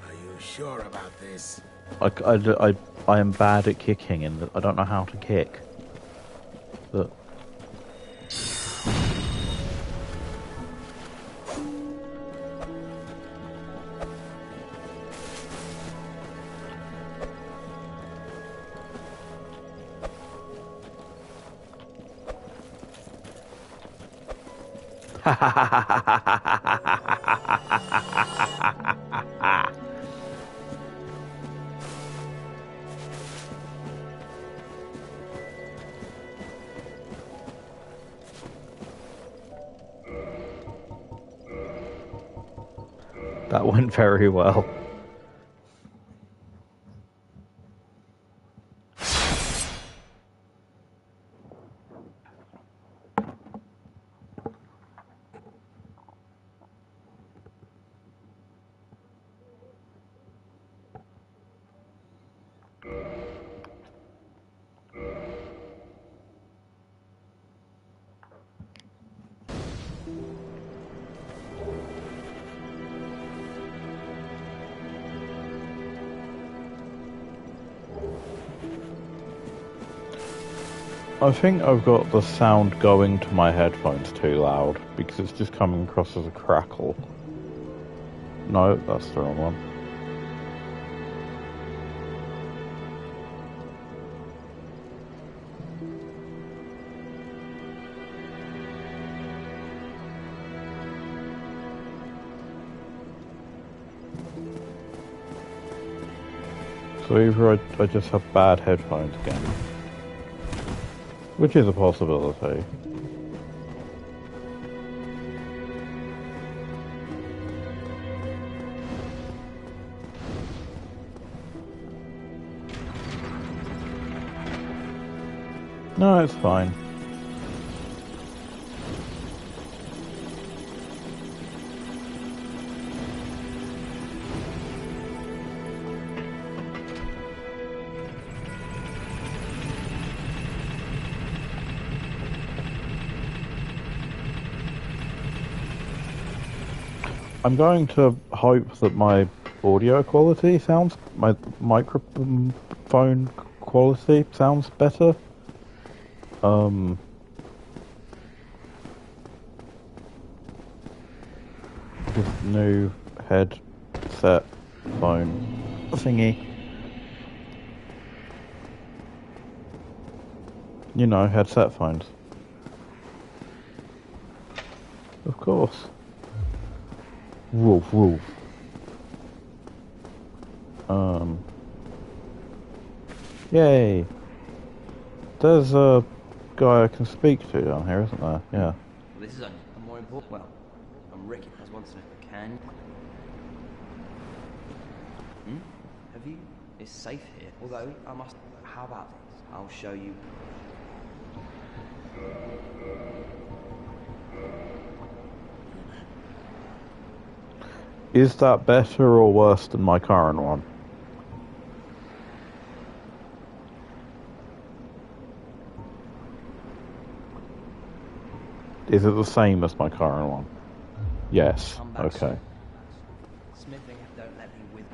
Are you sure about this? I am bad at kicking, and I don't know how to kick. But That went very well. I think I've got the sound going to my headphones too loud because it's just coming across as a crackle. No, that's the wrong one. So either I just have bad headphones again. Which is a possibility. No, it's fine. I'm going to hope that my audio quality sounds, my microphone quality sounds better. This new headset phone thingy. You know, headset phones. Of course. Woof woof. Yay. There's a guy I can speak to down here, isn't there? Yeah. Well, this is a more important. Well, I'm Ricky. I was once a can. Have you? It's safe here. Although I must. How about this? I'll show you. Is that better or worse than my current one? Is it the same as my current one? Yes. Come back Okay. soon. Smithing don't let me with.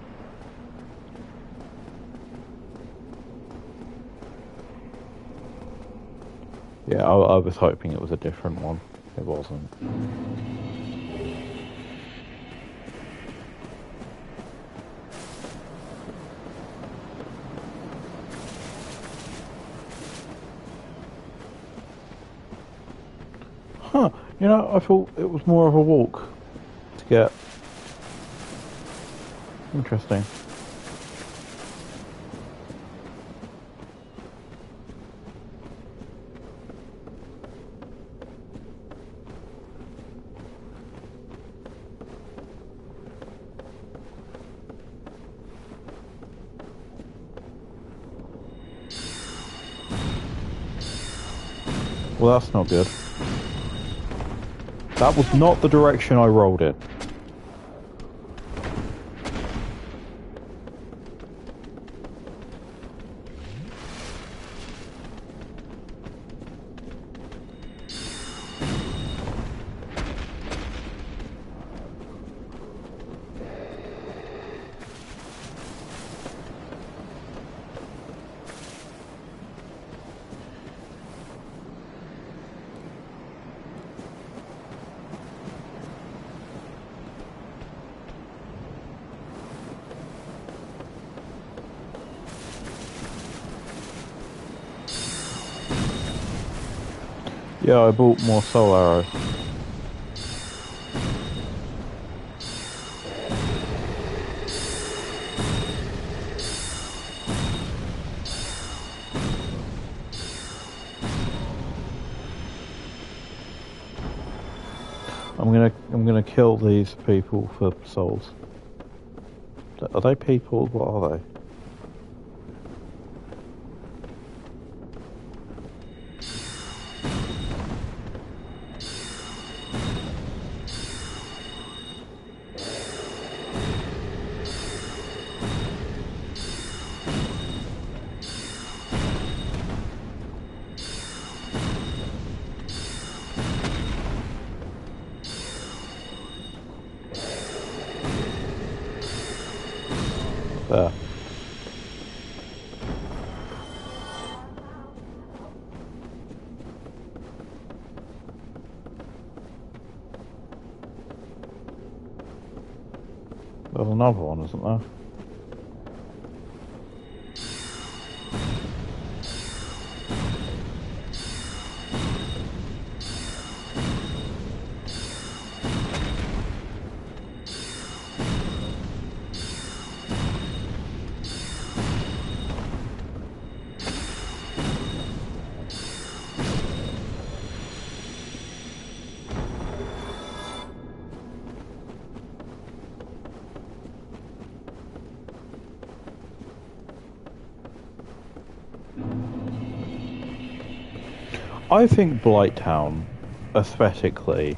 Yeah, I was hoping it was a different one. It wasn't. Huh. You know, I thought it was more of a walk to get. Interesting. Well, that's not good. That was not the direction I rolled it. Yeah, I bought more soul arrows. I'm gonna kill these people for souls. Are they people? What are they? There. There's another one, isn't there? I think Blighttown, aesthetically,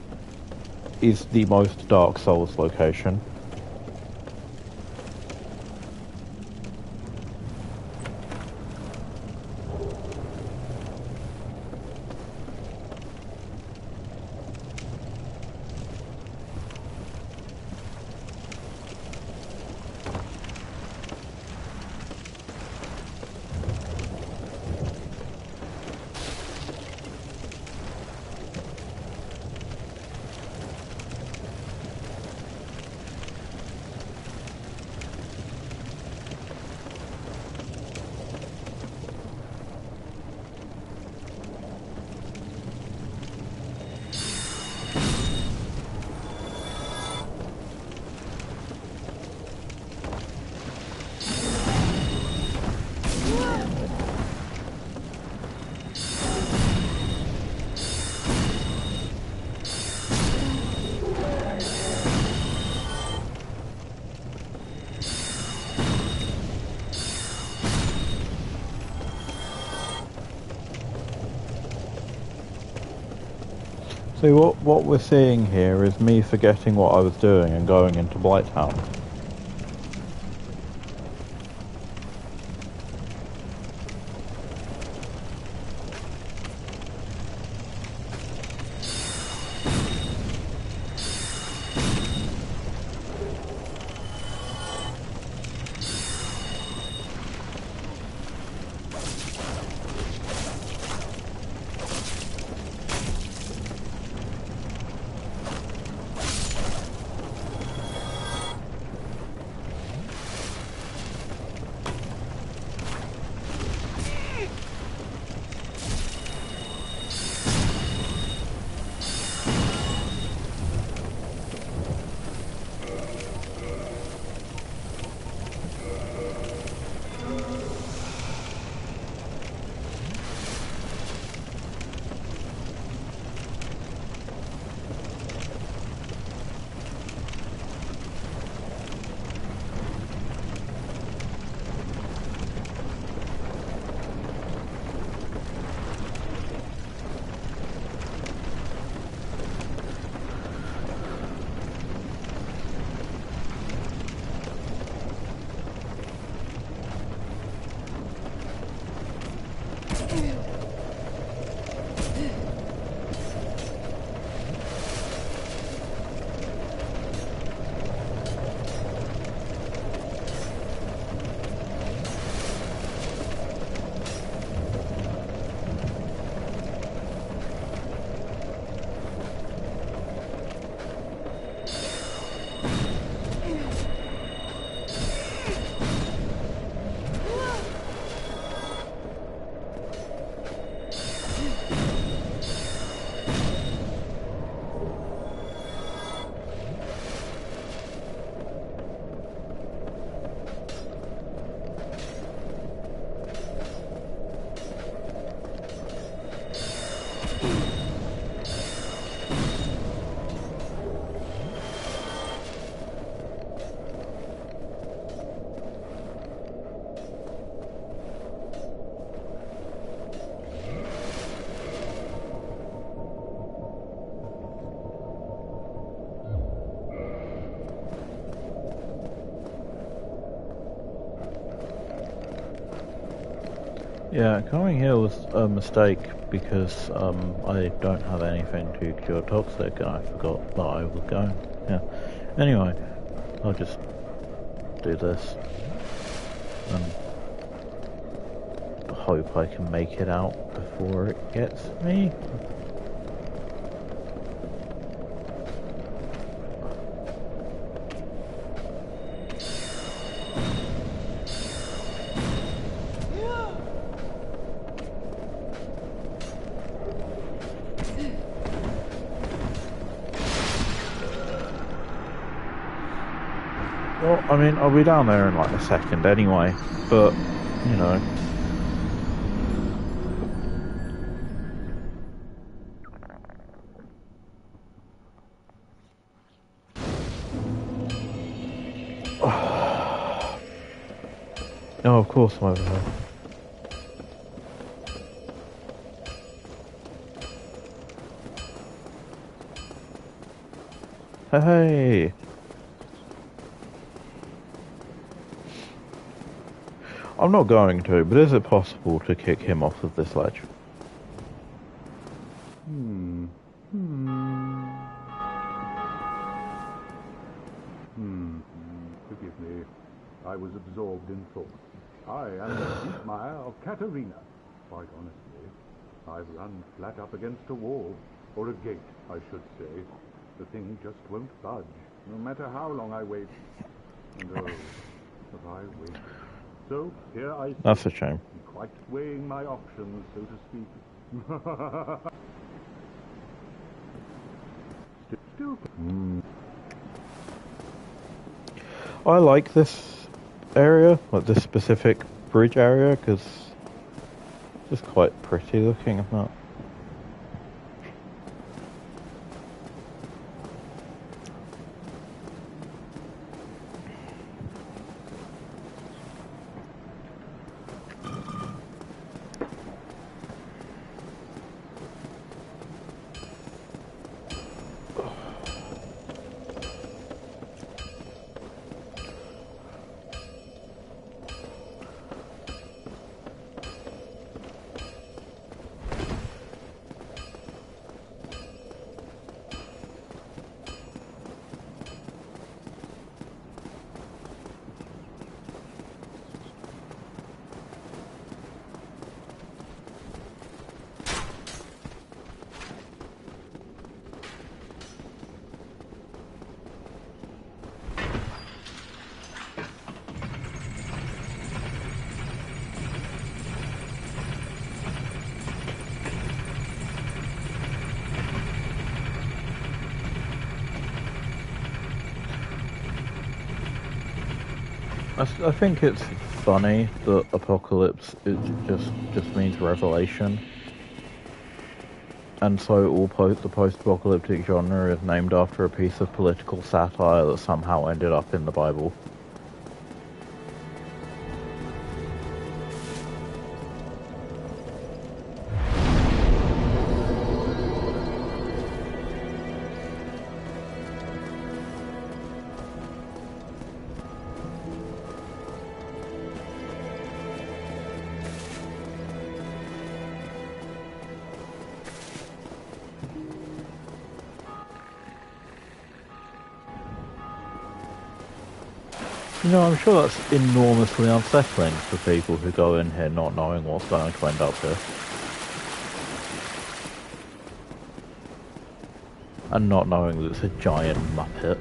is the most Dark Souls location. See, what we're seeing here is me forgetting what I was doing and going into Blighttown. Yeah, coming here was a mistake because I don't have anything to cure toxic and I forgot that I was going. Yeah. Anyway, I'll just do this and hope I can make it out before it gets me. Well, I mean, I'll be down there in like a second anyway, but, you know. Oh, of course I'm over here. Hey! I'm not going to, but is it possible to kick him off of this ledge? Forgive me. I was absorbed in thought. I am the Dietmeier of Katerina. Quite honestly, I've run flat up against a wall, or a gate, I should say. The thing just won't budge, no matter how long I wait. And oh, have I waited. So, here I sit, That's a shame. quite weighing my options, so to speak. Still. I like this area, like this specific bridge area, because it's quite pretty looking, isn't it? I think it's funny that apocalypse just means revelation, and so the post-apocalyptic genre is named after a piece of political satire that somehow ended up in the Bible. You know, I'm sure that's enormously unsettling for people who go in here not knowing what's going to end up here. And not knowing that it's a giant Muppet.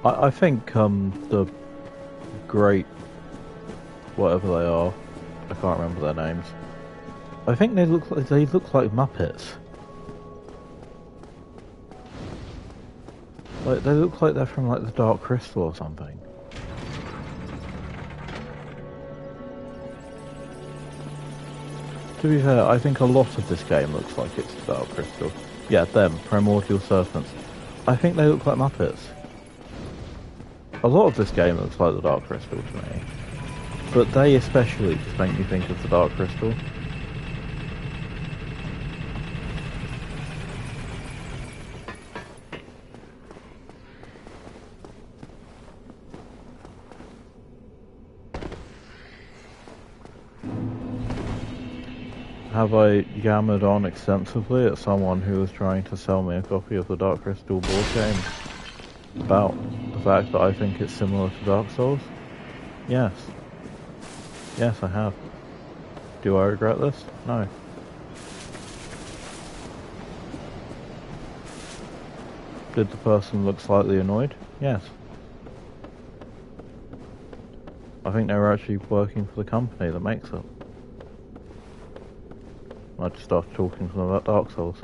I think the great whatever they are, I can't remember their names. I think they look like Muppets. Like they look like they're from like the Dark Crystal or something. To be fair, I think a lot of this game looks like it's the Dark Crystal. Yeah, them, primordial serpents. I think they look like Muppets. A lot of this game looks like the Dark Crystal to me. But they especially just make me think of the Dark Crystal. Have I yammered on extensively at someone who was trying to sell me a copy of the Dark Crystal board game about the fact that I think it's similar to Dark Souls? Yes. Yes, I have. Do I regret this? No. Did the person look slightly annoyed? Yes. I think they were actually working for the company that makes it. I just started talking to them about Dark Souls.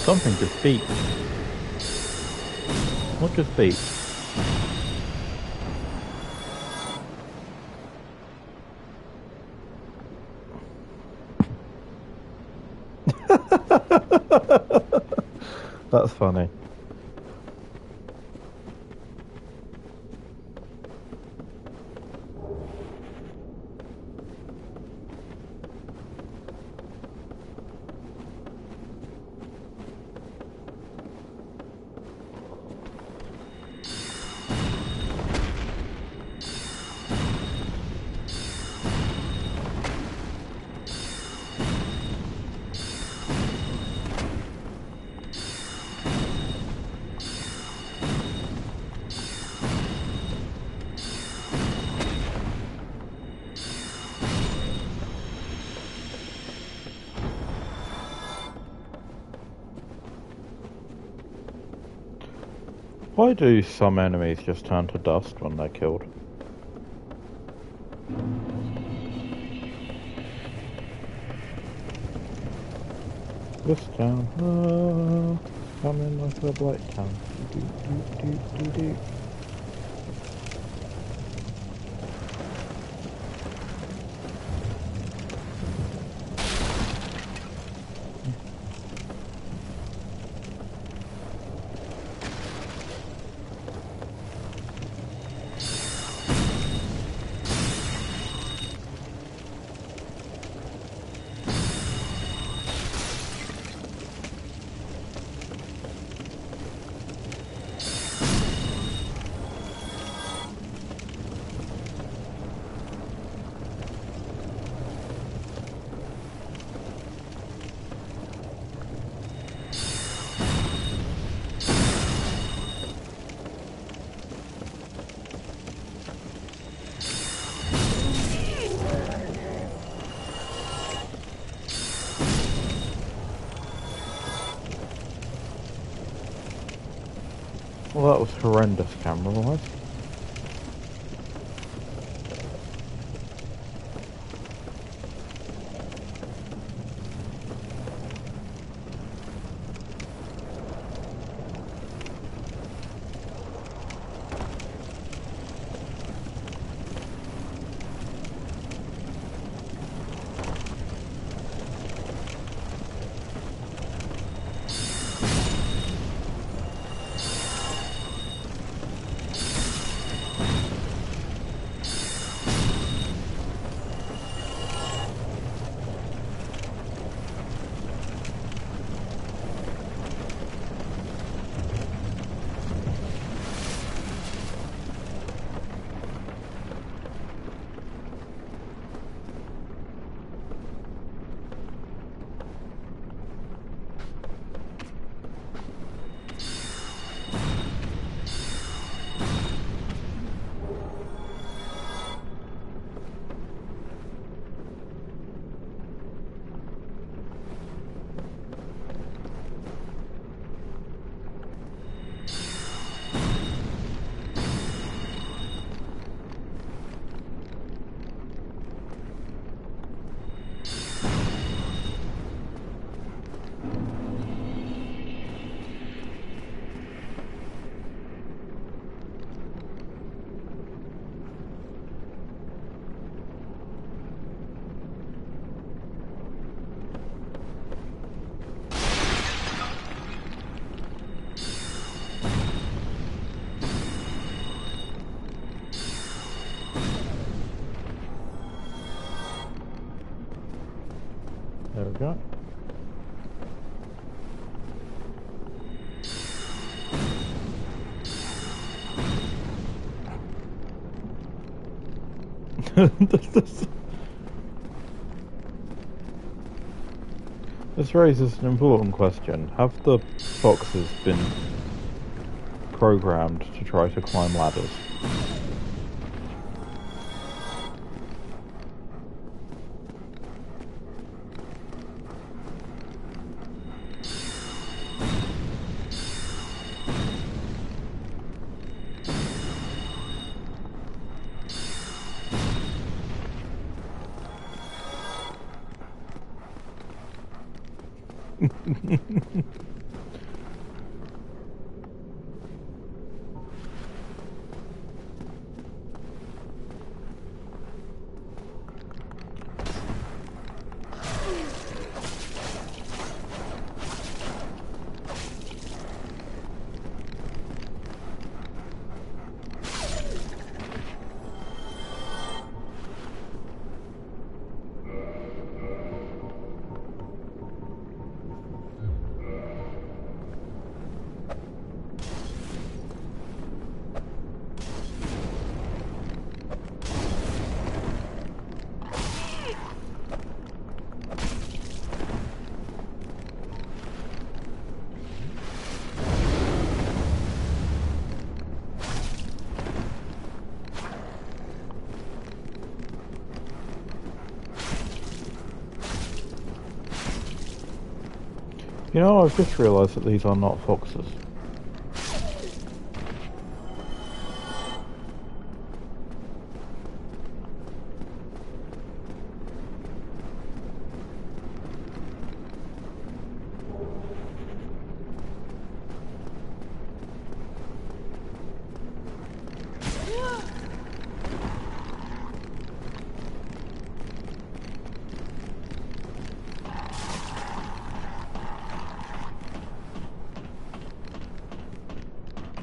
Something just beeped. What just beeped? That's funny. Why do some enemies just turn to dust when they're killed? This town, I'm in like a blight town. Do, do, do, do, do. Well, that was horrendous camera-wise. Okay. This raises an important question. Have the foxes been programmed to try to climb ladders? You know, I've just realised that these are not foxes.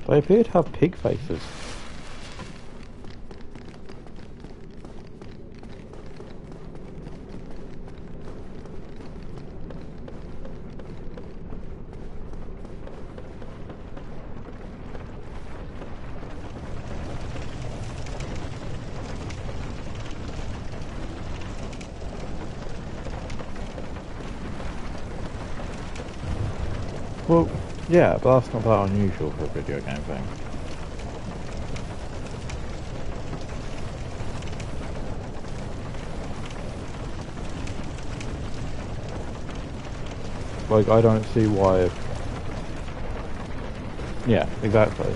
They appear to have pig faces. Well, yeah, but that's not that unusual for a video game thing. Like, I don't see why... Yeah, exactly.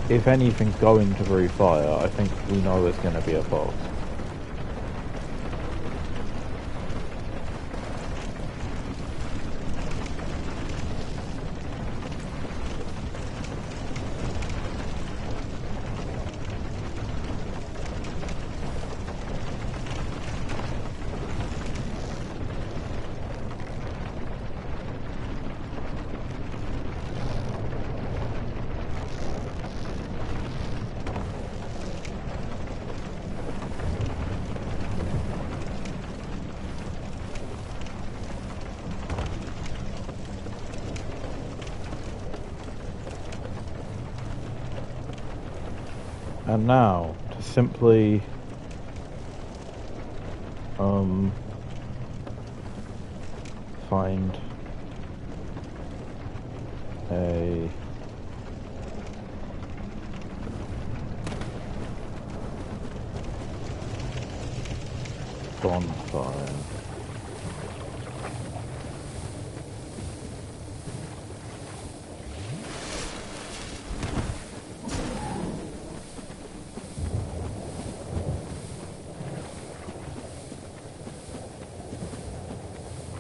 If anything's going to breathe fire, I think we know there's going to be a fox. And now, to simply find a bonfire.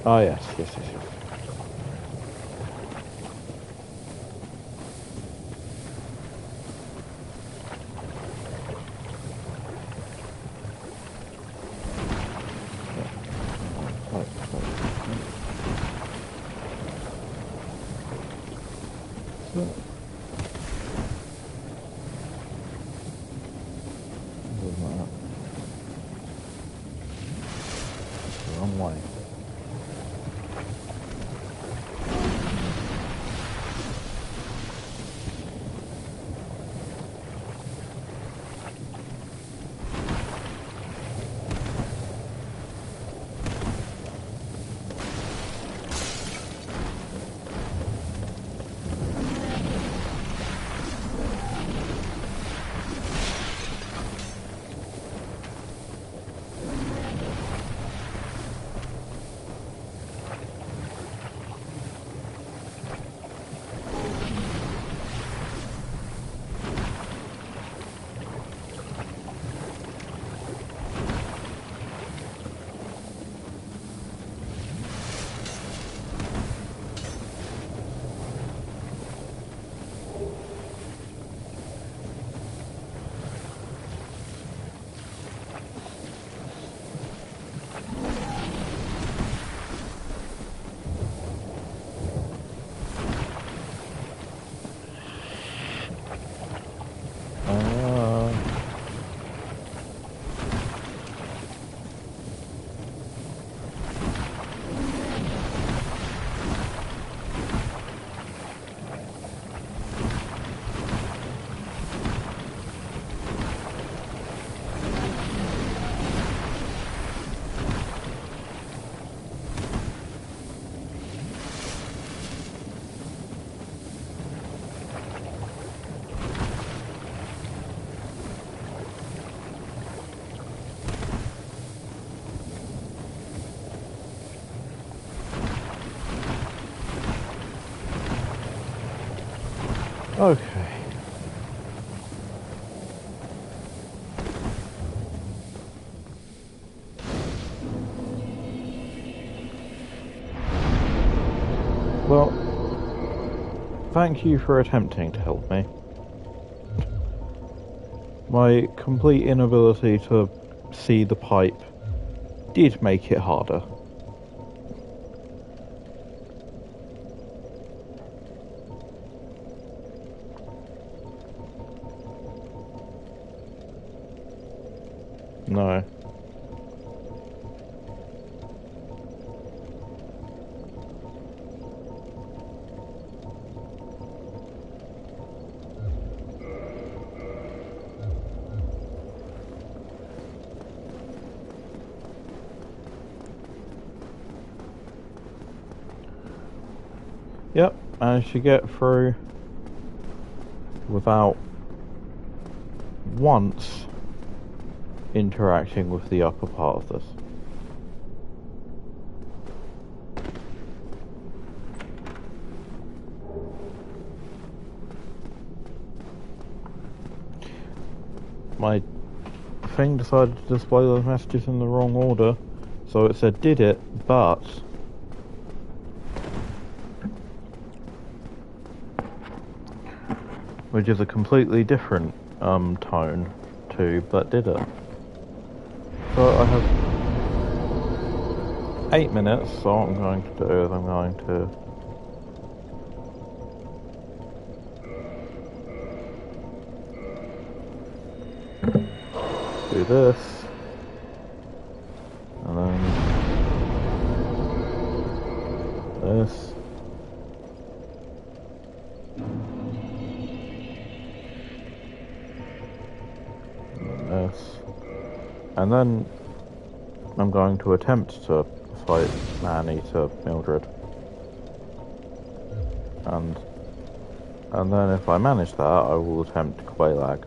Ah, yes, yes, yes, yes. Right, right. So, wrong way. Okay. Well, thank you for attempting to help me. My complete inability to see the pipe did make it harder. No. Yep, managed to get through without once interacting with the upper part of this. My thing decided to display those messages in the wrong order, so it said did it, but which is a completely different tone to but did it. So I have 8 minutes, so what I'm going to do is I'm going to do this, and then this, and this, and then I'm going to attempt to fight Manny to Mildred, and then if I manage that, I will attempt Quelaag.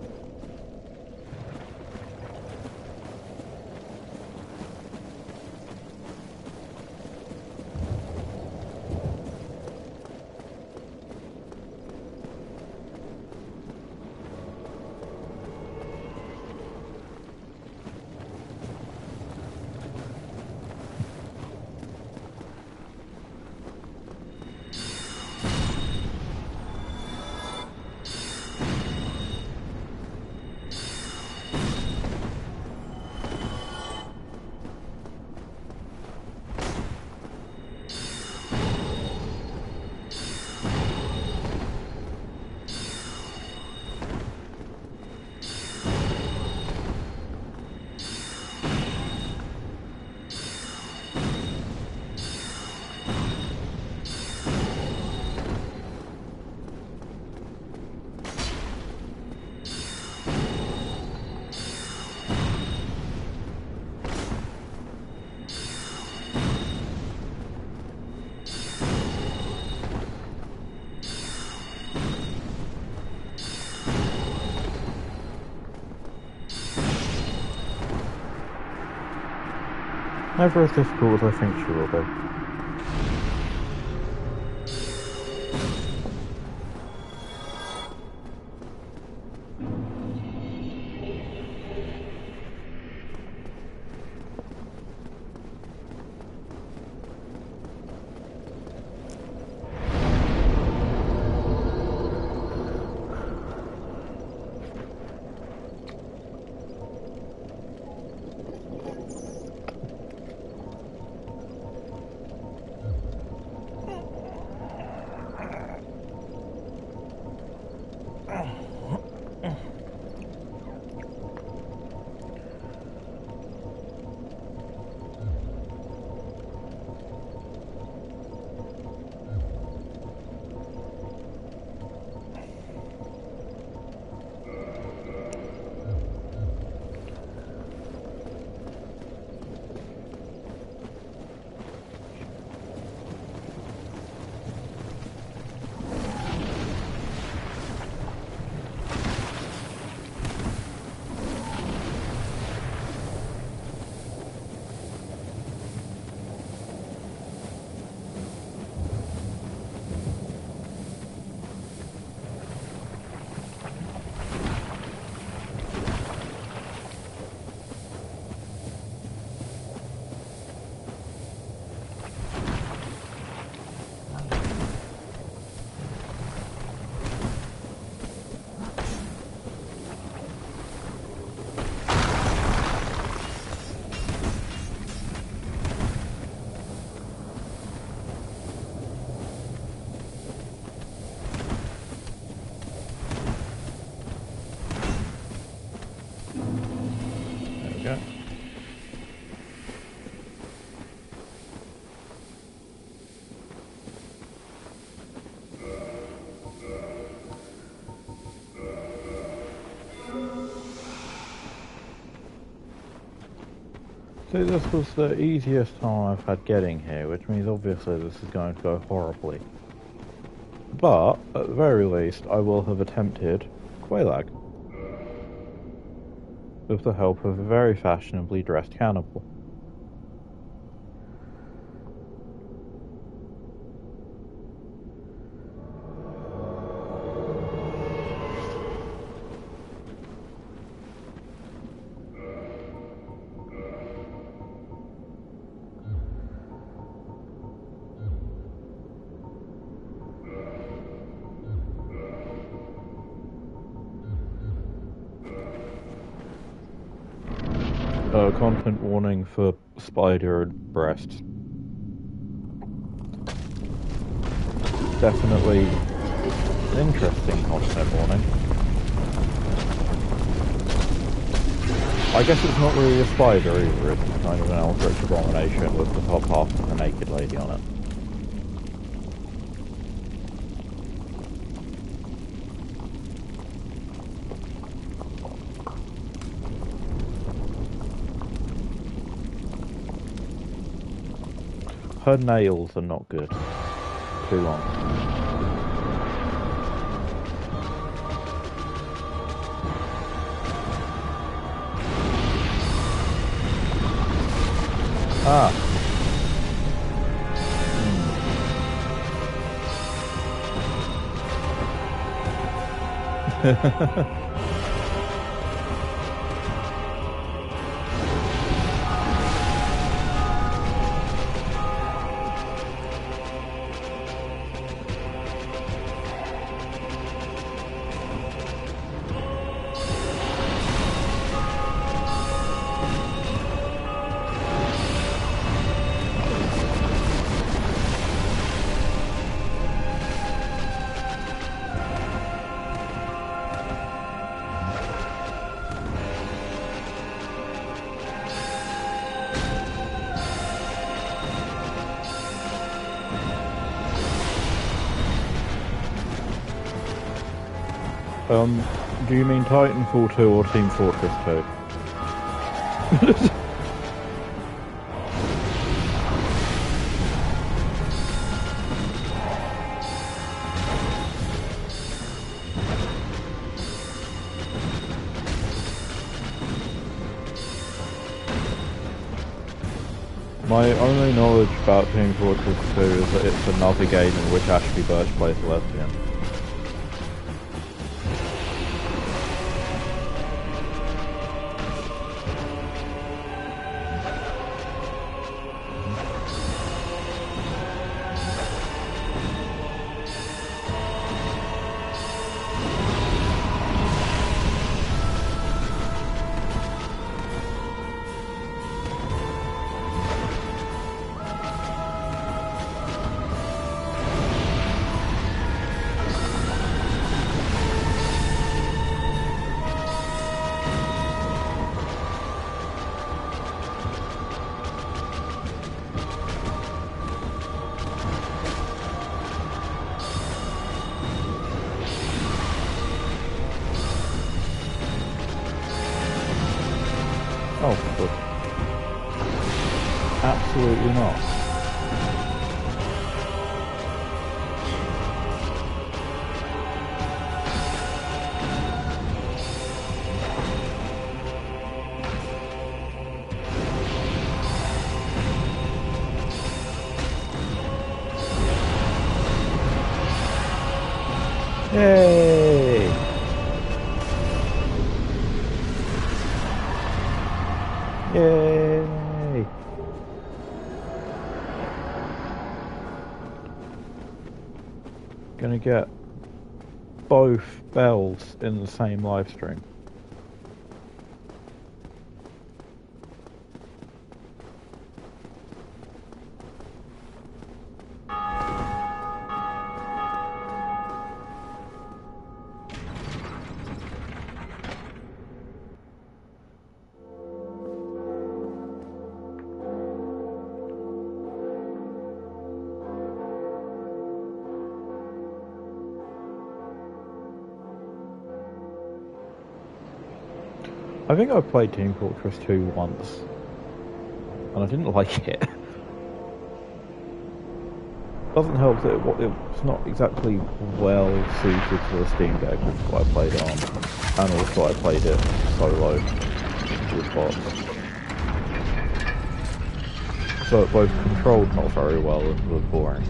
Never as difficult as I think she will be. go. So this was the easiest time I've had getting here, which means obviously this is going to go horribly. But, at the very least, I will have attempted Quelaag. With the help of a very fashionably dressed cannibal. Content warning for spider and breasts. Definitely an interesting content warning. I guess it's not really a spider either, it's kind of an eldritch abomination with the top half of a naked lady on it. Her nails are not good. Too long. Ah. Do you mean Titanfall 2 or Team Fortress 2? My only knowledge about Team Fortress 2 is that it's another game in which Ashby Burch plays a lesbian. Oh, good. Absolutely not. Yay! Yay! Gonna get both bells in the same live stream. I think I played Team Fortress 2 once, and I didn't like it. Doesn't help that it's not exactly well suited to the Steam Deck, which is what I played it on, and also I played it solo with bots. So it both controlled not very well and was boring.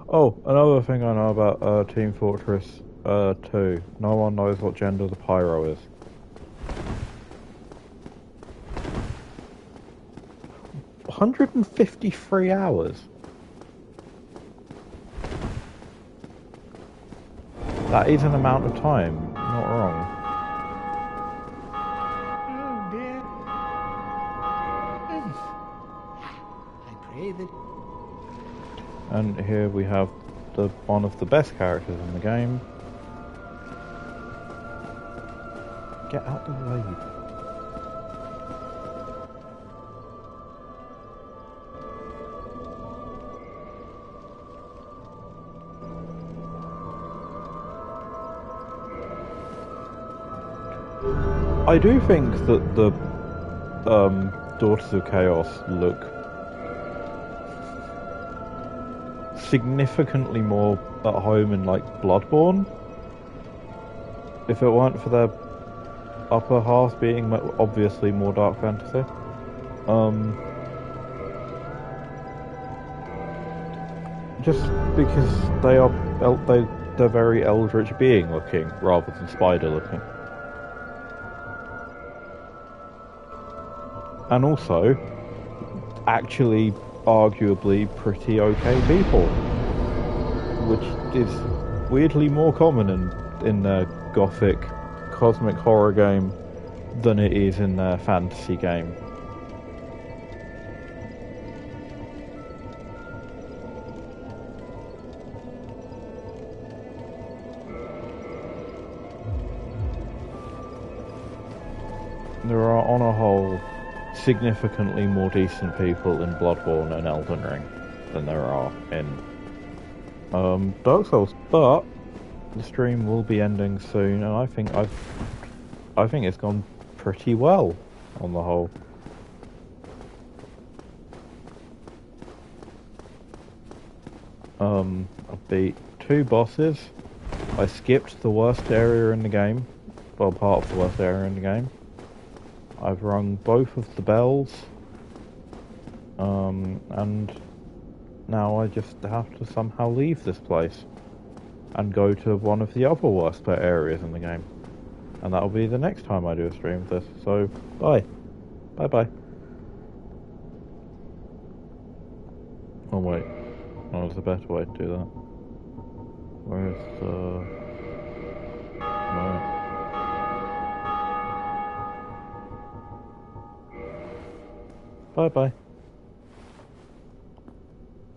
Oh, another thing I know about Team Fortress 2. No one knows what gender the pyro is. $153 hours. That is an amount of time, not wrong. Oh dear. I pray that. And here we have one of the best characters in the game. Get out the way. I do think that the Daughters of Chaos look significantly more at home in like Bloodborne. If it weren't for their upper half being obviously more dark fantasy. Just because they're very eldritch being looking rather than spider looking. And also, actually, arguably pretty okay people, which is weirdly more common in their gothic cosmic horror game than it is in their fantasy game. There are, on a whole, significantly more decent people in Bloodborne and Elden Ring than there are in Dark Souls, but the stream will be ending soon, and I think it's gone pretty well on the whole. I beat 2 bosses. I skipped the worst area in the game, well, part of the worst area in the game. I've rung both of the bells, and now I just have to somehow leave this place and go to one of the other worst areas in the game. And that'll be the next time I do a stream of this, so bye. Bye-bye. Oh wait, no, there's a better way to do that. Where's no. Bye bye.